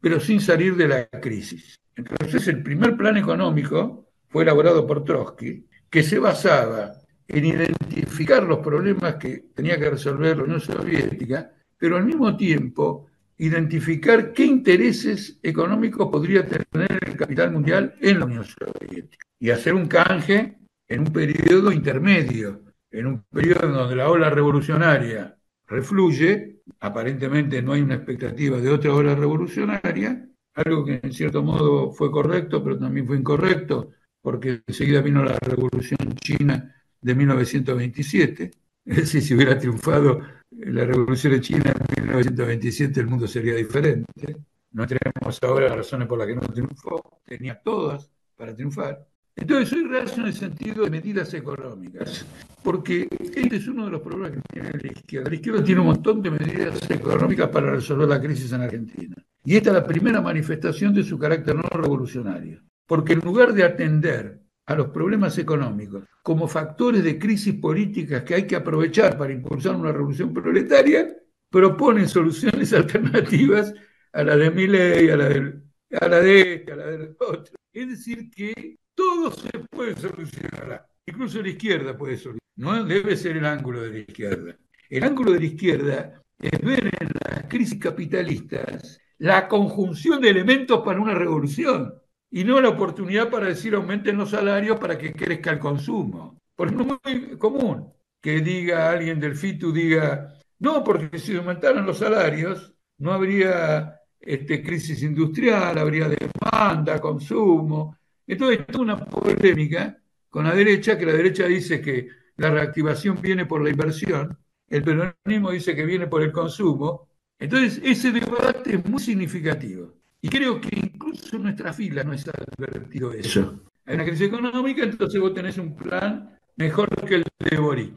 pero sin salir de la crisis. Entonces, el primer plan económico fue elaborado por Trotsky, que se basaba en identificar los problemas que tenía que resolver la Unión Soviética, pero al mismo tiempo identificar qué intereses económicos podría tener el capital mundial en la Unión Soviética y hacer un canje en un periodo intermedio, en un periodo donde la ola revolucionaria refluye, aparentemente no hay una expectativa de otra ola revolucionaria, algo que en cierto modo fue correcto, pero también fue incorrecto, porque enseguida vino la Revolución China de 1927. Es decir, si hubiera triunfado la Revolución de China en 1927, el mundo sería diferente. No tenemos ahora las razones por las que no triunfó, tenía todas para triunfar. Entonces, soy reacio en el sentido de medidas económicas, porque este es uno de los problemas que tiene la izquierda. La izquierda tiene un montón de medidas económicas para resolver la crisis en Argentina. Y esta es la primera manifestación de su carácter no revolucionario. Porque en lugar de atender a los problemas económicos como factores de crisis políticas que hay que aprovechar para impulsar una revolución proletaria, proponen soluciones alternativas a la de Milei, a la de este, a la del otro. Es decir, que todo se puede solucionar. Incluso la izquierda puede solucionar. No debe ser el ángulo de la izquierda. El ángulo de la izquierda es ver en las crisis capitalistas la conjunción de elementos para una revolución y no la oportunidad para decir aumenten los salarios para que crezca el consumo. Porque no es muy común que diga alguien del FITU, diga, no, porque si aumentaran los salarios no habría crisis industrial, habría demanda, consumo. Entonces, es una polémica con la derecha, que la derecha dice que la reactivación viene por la inversión, el peronismo dice que viene por el consumo. Entonces, ese debate es muy significativo. Y creo que incluso en nuestra fila no está advertido eso. Hay una crisis económica, entonces vos tenés un plan mejor que el de Boric.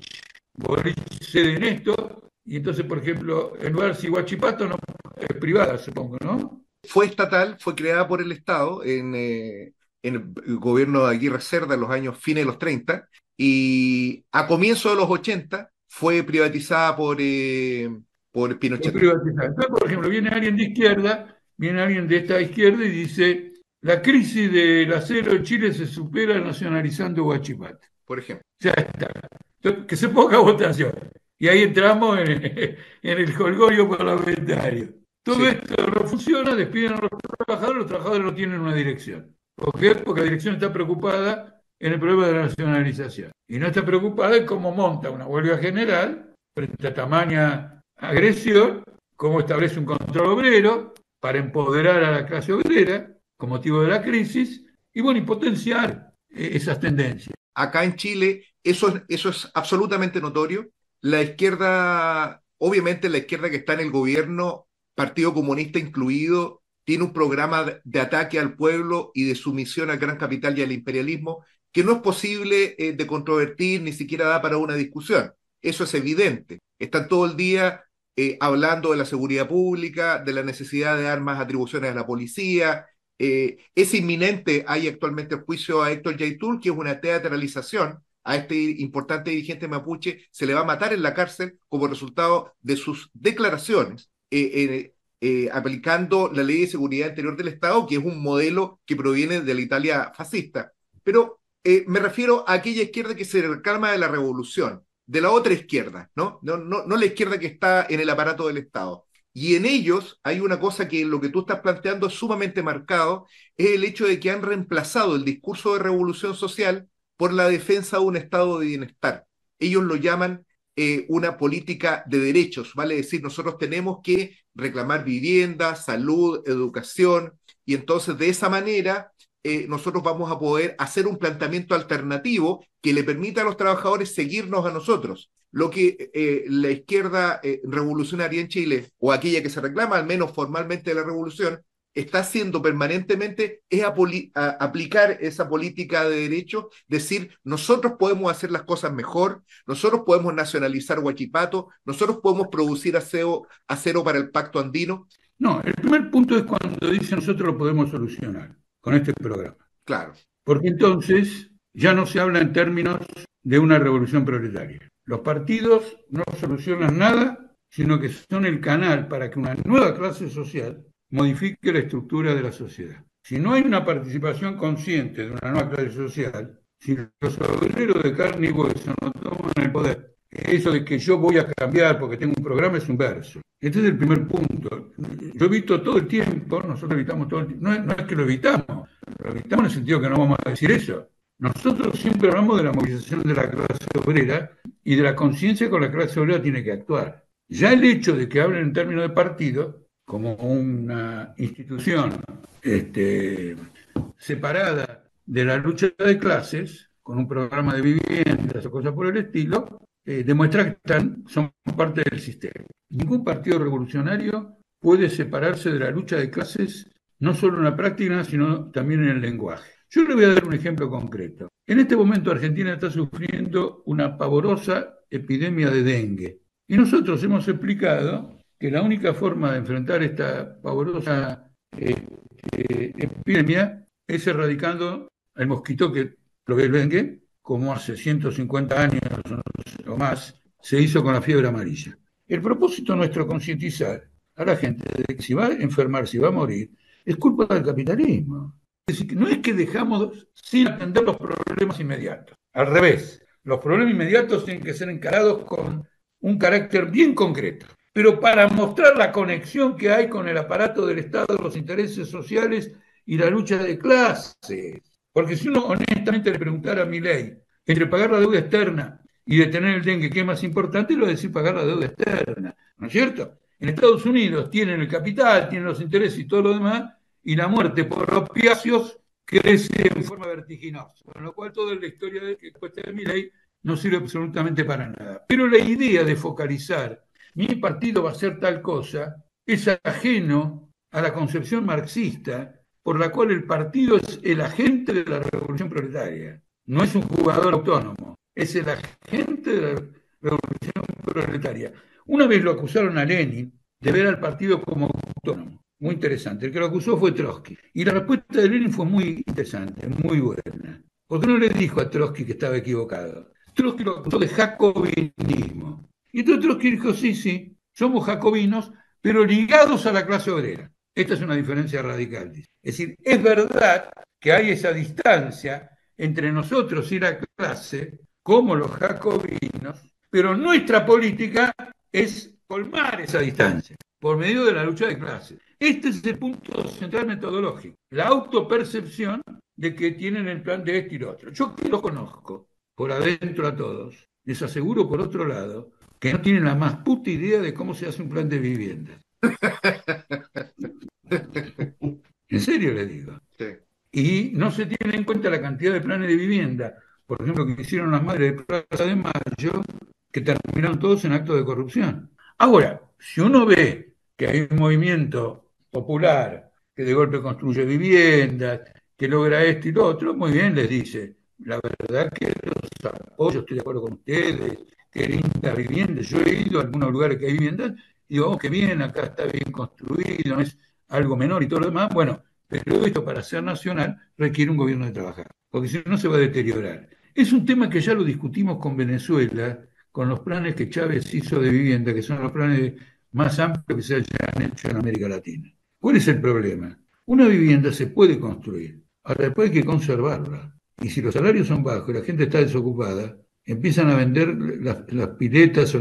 Boric cede en esto, y entonces, por ejemplo, en lugar de Huachipato no es privada, supongo, ¿no? Fue estatal, fue creada por el Estado en el gobierno de Aguirre Cerda en los años fines de los 30 y a comienzos de los 80 fue privatizada por Fue Pinochet. privatizada. Entonces, por ejemplo, viene alguien de izquierda, viene alguien de esta izquierda y dice, la crisis del acero en Chile se supera nacionalizando Huachipato. Por ejemplo. Ya está. Entonces, que se ponga votación. Y ahí entramos en el jolgorio parlamentario. Todo Sí, esto no funciona, despiden a los trabajadores no tienen una dirección. ¿Por qué? Porque la dirección está preocupada en el problema de la nacionalización. Y no está preocupada en cómo monta una huelga general frente a tamaña agresión, cómo establece un control obrero para empoderar a la clase obrera con motivo de la crisis y, bueno, y potenciar esas tendencias. acá en Chile eso es absolutamente notorio. La izquierda, obviamente la izquierda que está en el gobierno, Partido Comunista incluido, tiene un programa de ataque al pueblo y de sumisión al gran capital y al imperialismo que no es posible de controvertir, ni siquiera da para una discusión. Eso es evidente. Están todo el día hablando de la seguridad pública, de la necesidad de dar más atribuciones a la policía. Es inminente, hay actualmente el juicio a Héctor Yaitul, que es una teatralización a este importante dirigente mapuche, se le va a matar en la cárcel como resultado de sus declaraciones, aplicando la ley de seguridad interior del Estado, que es un modelo que proviene de la Italia fascista. Pero me refiero a aquella izquierda que se reclama de la revolución, de la otra izquierda, ¿no? No la izquierda que está en el aparato del Estado. Y en ellos hay una cosa que lo que tú estás planteando es sumamente marcado, es el hecho de que han reemplazado el discurso de revolución social por la defensa de un estado de bienestar. Ellos lo llaman una política de derechos, vale decir, nosotros tenemos que reclamar vivienda, salud, educación, y entonces de esa manera nosotros vamos a poder hacer un planteamiento alternativo que le permita a los trabajadores seguirnos a nosotros. Lo que la izquierda revolucionaria en Chile, o aquella que se reclama al menos formalmente de la revolución, está haciendo permanentemente es aplicar esa política de derechos, decir, nosotros podemos hacer las cosas mejor, nosotros podemos nacionalizar Huachipato, nosotros podemos producir acero para el Pacto Andino. No, el primer punto es cuando dice nosotros lo podemos solucionar con este programa. Claro. Porque entonces ya no se habla en términos de una revolución proletaria. Los partidos no solucionan nada, sino que son el canal para que una nueva clase social modifique la estructura de la sociedad. Si no hay una participación consciente de una nueva clase social, si los obreros de carne y hueso no toman el poder, eso de que yo voy a cambiar porque tengo un programa es un verso. Este es el primer punto. Yo evito todo el tiempo, nosotros evitamos todo el tiempo, no es que lo evitamos en el sentido que no vamos a decir eso. Nosotros siempre hablamos de la movilización de la clase obrera y de la conciencia con la clase obrera tiene que actuar. Ya el hecho de que hablen en términos de partido, como una institución separada de la lucha de clases, con un programa de viviendas o cosas por el estilo, demuestra que son parte del sistema. Ningún partido revolucionario puede separarse de la lucha de clases, no solo en la práctica, sino también en el lenguaje. Yo le voy a dar un ejemplo concreto. En este momento Argentina está sufriendo una pavorosa epidemia de dengue. Y nosotros hemos explicado que la única forma de enfrentar esta pavorosa epidemia es erradicando el mosquito que provee el dengue, como hace 150 años o más se hizo con la fiebre amarilla. El propósito nuestro es concientizar a la gente de que si va a enfermar, si va a morir, es culpa del capitalismo. Es decir, que no es que dejamos sin atender los problemas inmediatos. Al revés, los problemas inmediatos tienen que ser encarados con un carácter bien concreto. Pero para mostrar la conexión que hay con el aparato del Estado, los intereses sociales y la lucha de clases. Porque si uno honestamente le preguntara a Milei entre pagar la deuda externa y detener el dengue, ¿qué es más importante? Lo de decir pagar la deuda externa, ¿no es cierto? En Estados Unidos tienen el capital, tienen los intereses y todo lo demás, y la muerte por opiáceos crece en forma vertiginosa, con lo cual toda la historia que cuesta de Milei no sirve absolutamente para nada. Pero la idea de focalizar mi partido va a hacer tal cosa es ajeno a la concepción marxista por la cual el partido es el agente de la revolución proletaria. No es un jugador autónomo, es el agente de la revolución proletaria. Una vez lo acusaron a Lenin de ver al partido como autónomo. Muy interesante. El que lo acusó fue Trotsky. Y la respuesta de Lenin fue muy interesante, muy buena. Porque no le dijo a Trotsky que estaba equivocado. Trotsky lo acusó de jacobinismo. Y entonces Trotsky dijo, sí, somos jacobinos, pero ligados a la clase obrera. Esta es una diferencia radical. Es decir, es verdad que hay esa distancia entre nosotros y la clase, como los jacobinos, pero nuestra política es colmar esa distancia por medio de la lucha de clases. Este es el punto central metodológico, la autopercepción de que tienen el plan de este y lo otro. Yo que lo conozco por adentro a todos, les aseguro por otro lado que no tienen la más puta idea de cómo se hace un plan de vivienda. En serio le digo. Sí. Y no se tiene en cuenta la cantidad de planes de vivienda, por ejemplo, que hicieron las madres de Plaza de Mayo, que terminaron todos en actos de corrupción. Ahora, si uno ve que hay un movimiento popular que de golpe construye viviendas, que logra esto y lo otro, muy bien, les dice, la verdad que los apoyo, estoy de acuerdo con ustedes, qué lindas viviendas. Yo he ido a algunos lugares que hay viviendas y digo, qué bien, acá está bien construido, no es algo menor y todo lo demás. Bueno, pero esto para ser nacional requiere un gobierno de trabajar, porque si no se va a deteriorar. Es un tema que ya lo discutimos con Venezuela, con los planes que Chávez hizo de vivienda, que son los planes más amplios que se hayan hecho en América Latina. ¿Cuál es el problema? Una vivienda se puede construir, ahora después hay que conservarla. Y si los salarios son bajos y la gente está desocupada, empiezan a vender las piletas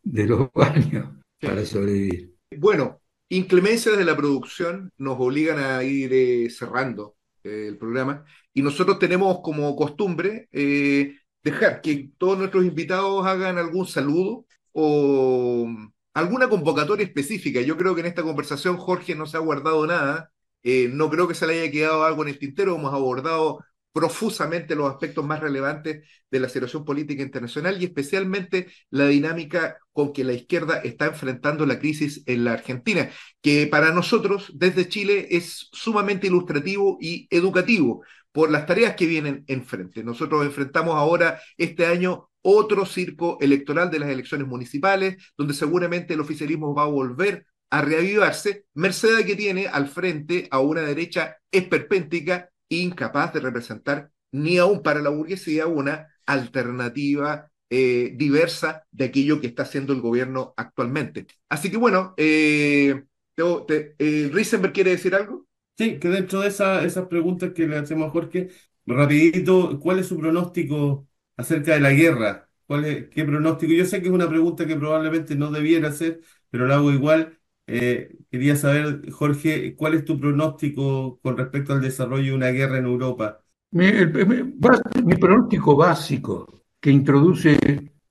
de los baños para sobrevivir. Bueno, inclemencias de la producción nos obligan a ir cerrando el programa y nosotros tenemos como costumbre dejar que todos nuestros invitados hagan algún saludo o alguna convocatoria específica. Yo creo que en esta conversación Jorge no se ha guardado nada, no creo que se le haya quedado algo en el tintero, hemos abordado profusamente los aspectos más relevantes de la situación política internacional y especialmente la dinámica con que la izquierda está enfrentando la crisis en la Argentina, que para nosotros desde Chile es sumamente ilustrativo y educativo por las tareas que vienen enfrente. Nosotros enfrentamos ahora este año otro circo electoral de las elecciones municipales, donde seguramente el oficialismo va a volver a reavivarse, merced a que tiene al frente a una derecha esperpéntica incapaz de representar ni aún para la burguesía una alternativa diversa de aquello que está haciendo el gobierno actualmente. Así que bueno, Risenberg quiere decir algo. Sí, que dentro de esas preguntas que le hacemos a Jorge, rapidito, ¿cuál es su pronóstico acerca de la guerra? ¿Qué pronóstico? Yo sé que es una pregunta que probablemente no debiera hacer, pero la hago igual. Quería saber, Jorge, ¿cuál es tu pronóstico con respecto al desarrollo de una guerra en Europa? Mi pronóstico básico, que introduce,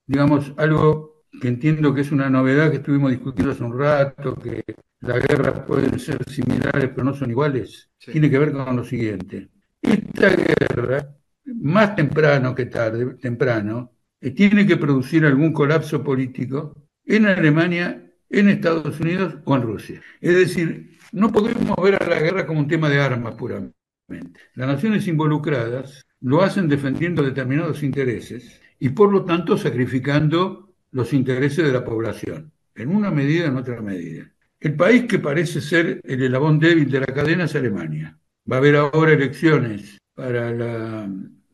digamos, algo que entiendo que es una novedad que estuvimos discutiendo hace un rato, que las guerras pueden ser similares pero no son iguales, Sí. tiene que ver con lo siguiente. Esta guerra, más temprano que tarde, temprano, tiene que producir algún colapso político en Alemania, en Estados Unidos o en Rusia. Es decir, no podemos ver a la guerra como un tema de armas puramente. Las naciones involucradas lo hacen defendiendo determinados intereses y por lo tanto sacrificando los intereses de la población. en una medida, en otra medida. El país que parece ser el eslabón débil de la cadena es Alemania. Va a haber ahora elecciones para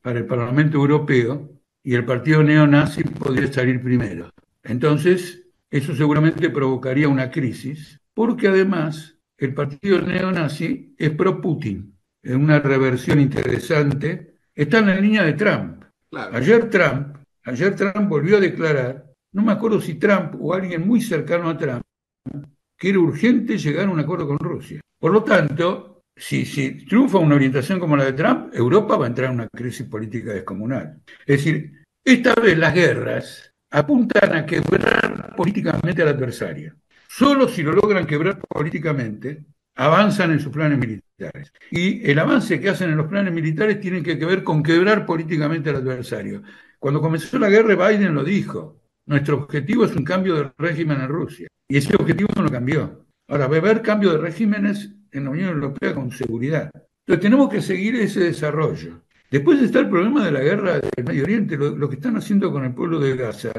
el Parlamento Europeo y el partido neonazi podría salir primero. Entonces, eso seguramente provocaría una crisis, porque además el partido neonazi es pro-Putin, es una reversión interesante, está en la línea de Trump. Claro. Ayer Trump volvió a declarar, no me acuerdo si Trump o alguien muy cercano a Trump, que era urgente llegar a un acuerdo con Rusia. Por lo tanto, si triunfa una orientación como la de Trump, Europa va a entrar en una crisis política descomunal. Es decir, esta vez las guerras apuntan a quebrar políticamente al adversario. Solo si lo logran quebrar políticamente, avanzan en sus planes militares. Y el avance que hacen en los planes militares tiene que ver con quebrar políticamente al adversario. Cuando comenzó la guerra, Biden lo dijo. Nuestro objetivo es un cambio de régimen en Rusia. Y ese objetivo no cambió. Ahora, va a haber cambio de regímenes en la Unión Europea con seguridad. Entonces tenemos que seguir ese desarrollo. Después está el problema de la guerra del Medio Oriente. Lo que están haciendo con el pueblo de Gaza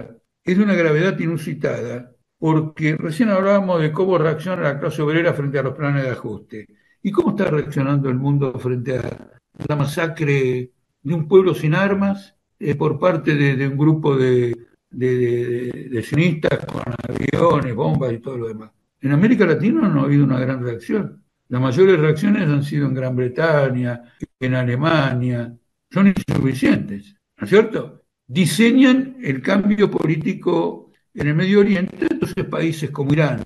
es de una gravedad inusitada, porque recién hablábamos de cómo reacciona la clase obrera frente a los planes de ajuste. ¿Y cómo está reaccionando el mundo frente a la masacre de un pueblo sin armas por parte de un grupo de sionistas con aviones, bombas y todo lo demás? En América Latina no ha habido una gran reacción. Las mayores reacciones han sido en Gran Bretaña, en Alemania. Son insuficientes, ¿no es cierto? Diseñan el cambio político en el Medio Oriente, entonces países como Irán,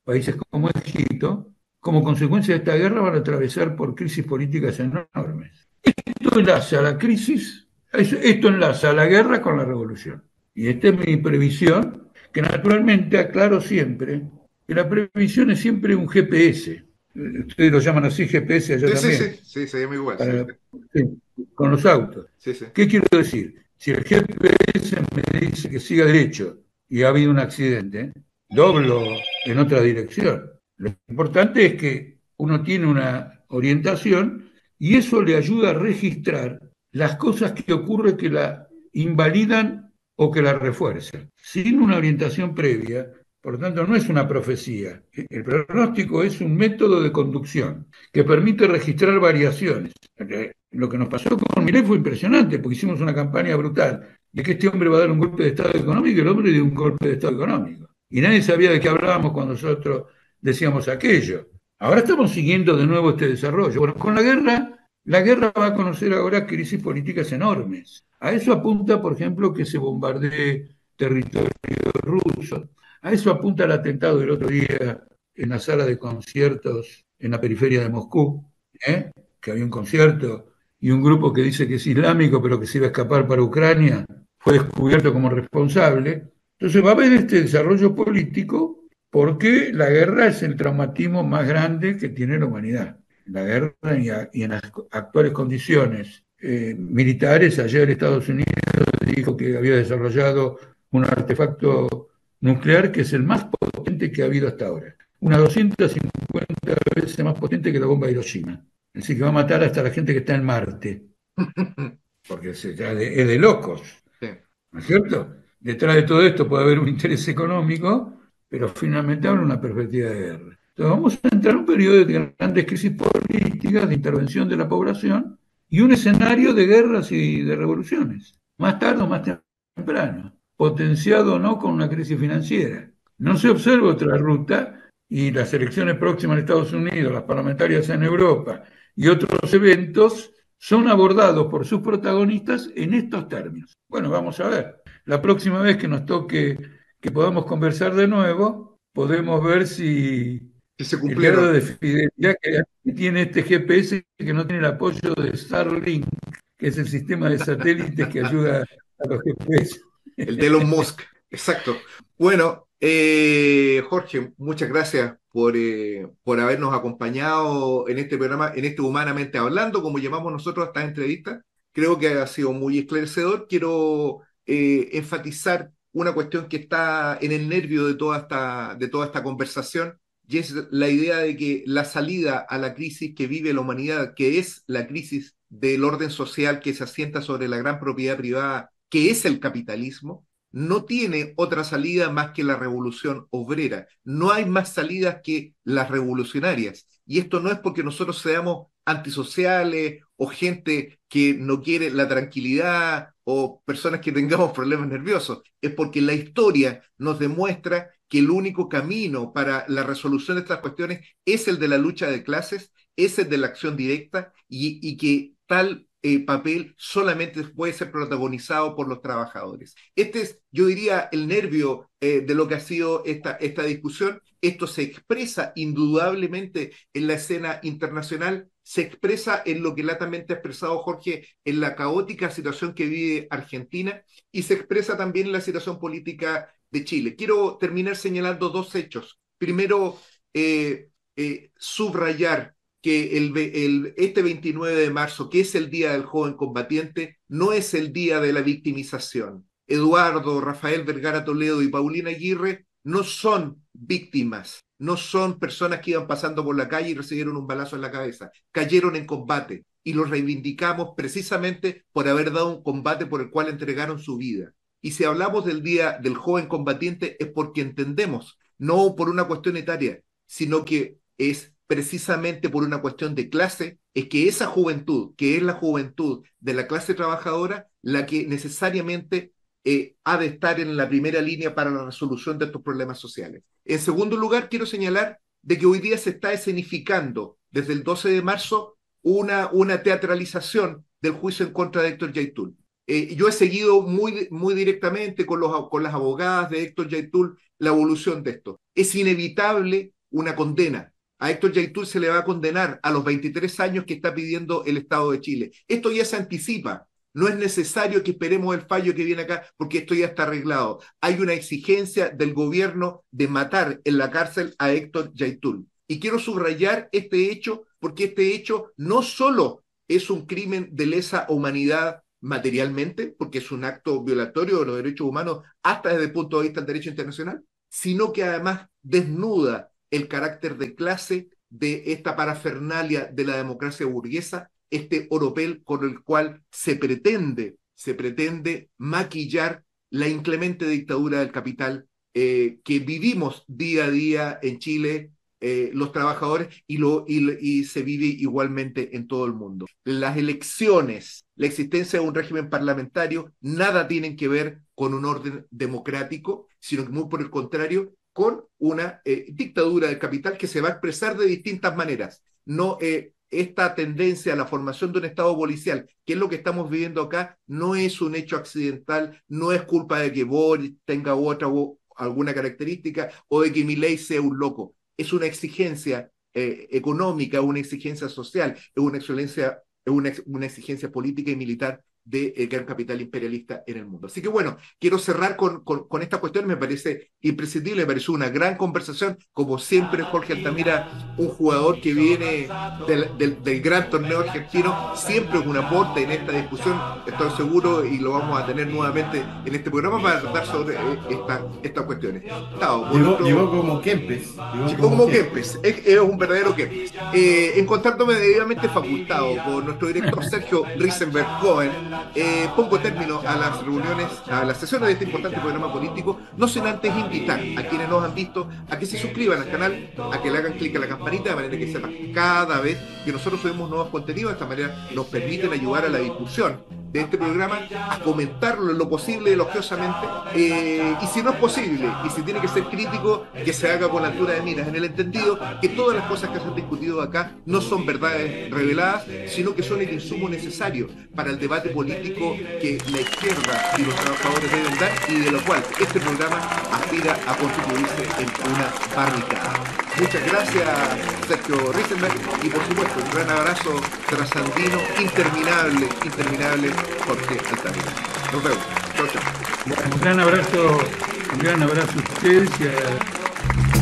países como Egipto, como consecuencia de esta guerra van a atravesar por crisis políticas enormes. Esto enlaza a la guerra con la revolución. Y esta es mi previsión, que naturalmente aclaro siempre que la previsión es siempre un GPS. Ustedes lo llaman así GPS allá también. Sí, se llama igual. Para, sí, con los autos. Sí. ¿Qué quiero decir? Si el GPS me dice que siga derecho y ha habido un accidente, doblo en otra dirección. Lo importante es que uno tiene una orientación y eso le ayuda a registrar las cosas que ocurre que la invalidan o que la refuerzan. Sin una orientación previa, por lo tanto, no es una profecía. El pronóstico es un método de conducción que permite registrar variaciones. Lo que nos pasó con Milei fue impresionante, porque hicimos una campaña brutal de que este hombre va a dar un golpe de Estado económico y el hombre dio un golpe de Estado económico. Y nadie sabía de qué hablábamos cuando nosotros decíamos aquello. Ahora estamos siguiendo de nuevo este desarrollo. Bueno, con la guerra va a conocer ahora crisis políticas enormes. A eso apunta, por ejemplo, que se bombardee territorio ruso. A eso apunta el atentado del otro día en la sala de conciertos en la periferia de Moscú, que había un concierto y un grupo que dice que es islámico pero que se iba a escapar para Ucrania fue descubierto como responsable. Entonces va a haber este desarrollo político porque la guerra es el traumatismo más grande que tiene la humanidad. La guerra y en las actuales condiciones militares, ayer Estados Unidos dijo que había desarrollado un artefacto nuclear que es el más potente que ha habido hasta ahora. Unas 250 veces más potente que la bomba de Hiroshima. Es decir, que va a matar hasta la gente que está en Marte. Porque es de locos. Sí. ¿No es cierto? Detrás de todo esto puede haber un interés económico, pero finalmente habrá una perspectiva de guerra. Entonces vamos a entrar en un periodo de grandes crisis políticas, de intervención de la población y un escenario de guerras y de revoluciones. Más tarde o más temprano. Potenciado o no con una crisis financiera. No se observa otra ruta y las elecciones próximas en Estados Unidos, las parlamentarias en Europa y otros eventos son abordados por sus protagonistas en estos términos. Bueno, vamos a ver. La próxima vez que nos toque que podamos conversar de nuevo, podemos ver si se el cumplieron. grado de fidelidad que tiene este GPS, que no tiene el apoyo de Starlink, que es el sistema de satélites que ayuda a los GPS. El de Elon Musk, exacto. Bueno, Jorge, muchas gracias por habernos acompañado en este programa, en este Humanamente Hablando, como llamamos nosotros a esta entrevista. Creo que ha sido muy esclarecedor. Quiero enfatizar una cuestión que está en el nervio de toda esta conversación, y es la idea de que la salida a la crisis que vive la humanidad, que es la crisis del orden social que se asienta sobre la gran propiedad privada, que es el capitalismo, no tiene otra salida más que la revolución obrera. No hay más salidas que las revolucionarias. Y esto no es porque nosotros seamos antisociales o gente que no quiere la tranquilidad o personas que tengamos problemas nerviosos. Es porque la historia nos demuestra que el único camino para la resolución de estas cuestiones es el de la lucha de clases, es el de la acción directa y que tal papel solamente puede ser protagonizado por los trabajadores. Este es, yo diría, el nervio de lo que ha sido esta discusión. Esto se expresa indudablemente en la escena internacional, se expresa en lo que latamente ha expresado Jorge, en la caótica situación que vive Argentina, y se expresa también en la situación política de Chile. Quiero terminar señalando dos hechos. Primero, subrayar que este 29 de marzo, que es el Día del Joven Combatiente, no es el día de la victimización. Eduardo, Rafael Vergara Toledo y Paulina Aguirre no son víctimas, no son personas que iban pasando por la calle y recibieron un balazo en la cabeza, cayeron en combate y los reivindicamos precisamente por haber dado un combate por el cual entregaron su vida. Y si hablamos del Día del Joven Combatiente es porque entendemos, no por una cuestión etaria, sino que es precisamente por una cuestión de clase, es que esa juventud, que es la juventud de la clase trabajadora, la que necesariamente ha de estar en la primera línea para la resolución de estos problemas sociales. En segundo lugar, quiero señalar de que hoy día se está escenificando desde el 12 de marzo una teatralización del juicio en contra de Héctor Yaitul. Yo he seguido muy directamente con las abogadas de Héctor Yaitul la evolución de esto. Es inevitable una condena. A Héctor Yaitul se le va a condenar a los 23 años que está pidiendo el Estado de Chile. Esto ya se anticipa. No es necesario que esperemos el fallo que viene acá, porque esto ya está arreglado. Hay una exigencia del gobierno de matar en la cárcel a Héctor Yaitul. Y quiero subrayar este hecho, porque este hecho no solo es un crimen de lesa humanidad materialmente, porque es un acto violatorio de los derechos humanos hasta desde el punto de vista del derecho internacional, sino que además desnuda el carácter de clase de esta parafernalia de la democracia burguesa, este oropel con el cual se pretende maquillar la inclemente dictadura del capital que vivimos día a día en Chile, los trabajadores, y se vive igualmente en todo el mundo. Las elecciones, la existencia de un régimen parlamentario, nada tienen que ver con un orden democrático, sino que muy por el contrario, con una dictadura del capital que se va a expresar de distintas maneras. No, esta tendencia a la formación de un Estado policial, que es lo que estamos viviendo acá, no es un hecho accidental, no es culpa de que Boris tenga otra o alguna característica o de que Milei sea un loco. Es una exigencia económica, una exigencia social, una exigencia política y militar del gran capital imperialista en el mundo. Así que bueno, quiero cerrar con esta cuestión, me parece imprescindible, me pareció una gran conversación, como siempre Jorge Altamira, un jugador que viene del gran torneo argentino, siempre un aporte en esta discusión, estoy seguro, y lo vamos a tener nuevamente en este programa para tratar sobre estas cuestiones. Llegó como Kempes. Llegó como Kempes, es un verdadero Kempes. Encontrándome debidamente facultado por nuestro director Sergio Risenberg Cohen, pongo término a las reuniones, a las sesiones de este importante programa político, no sin antes invitar a quienes nos han visto a que se suscriban al canal, a que le hagan clic a la campanita de manera que sepan cada vez que nosotros subimos nuevos contenidos. De esta manera nos permiten ayudar a la difusión de este programa, a comentarlo en lo posible elogiosamente, y si no es posible, y si tiene que ser crítico, que se haga con altura de miras, en el entendido que todas las cosas que se han discutido acá no son verdades reveladas, sino que son el insumo necesario para el debate político que la izquierda y los trabajadores deben dar, y de lo cual este programa aspira a constituirse en una barricada. Muchas gracias, Sergio Risenberg, y por supuesto un gran abrazo trasandino, interminable, Jorge Altamira. Nos vemos. Chao, chao. Un gran abrazo a ustedes y a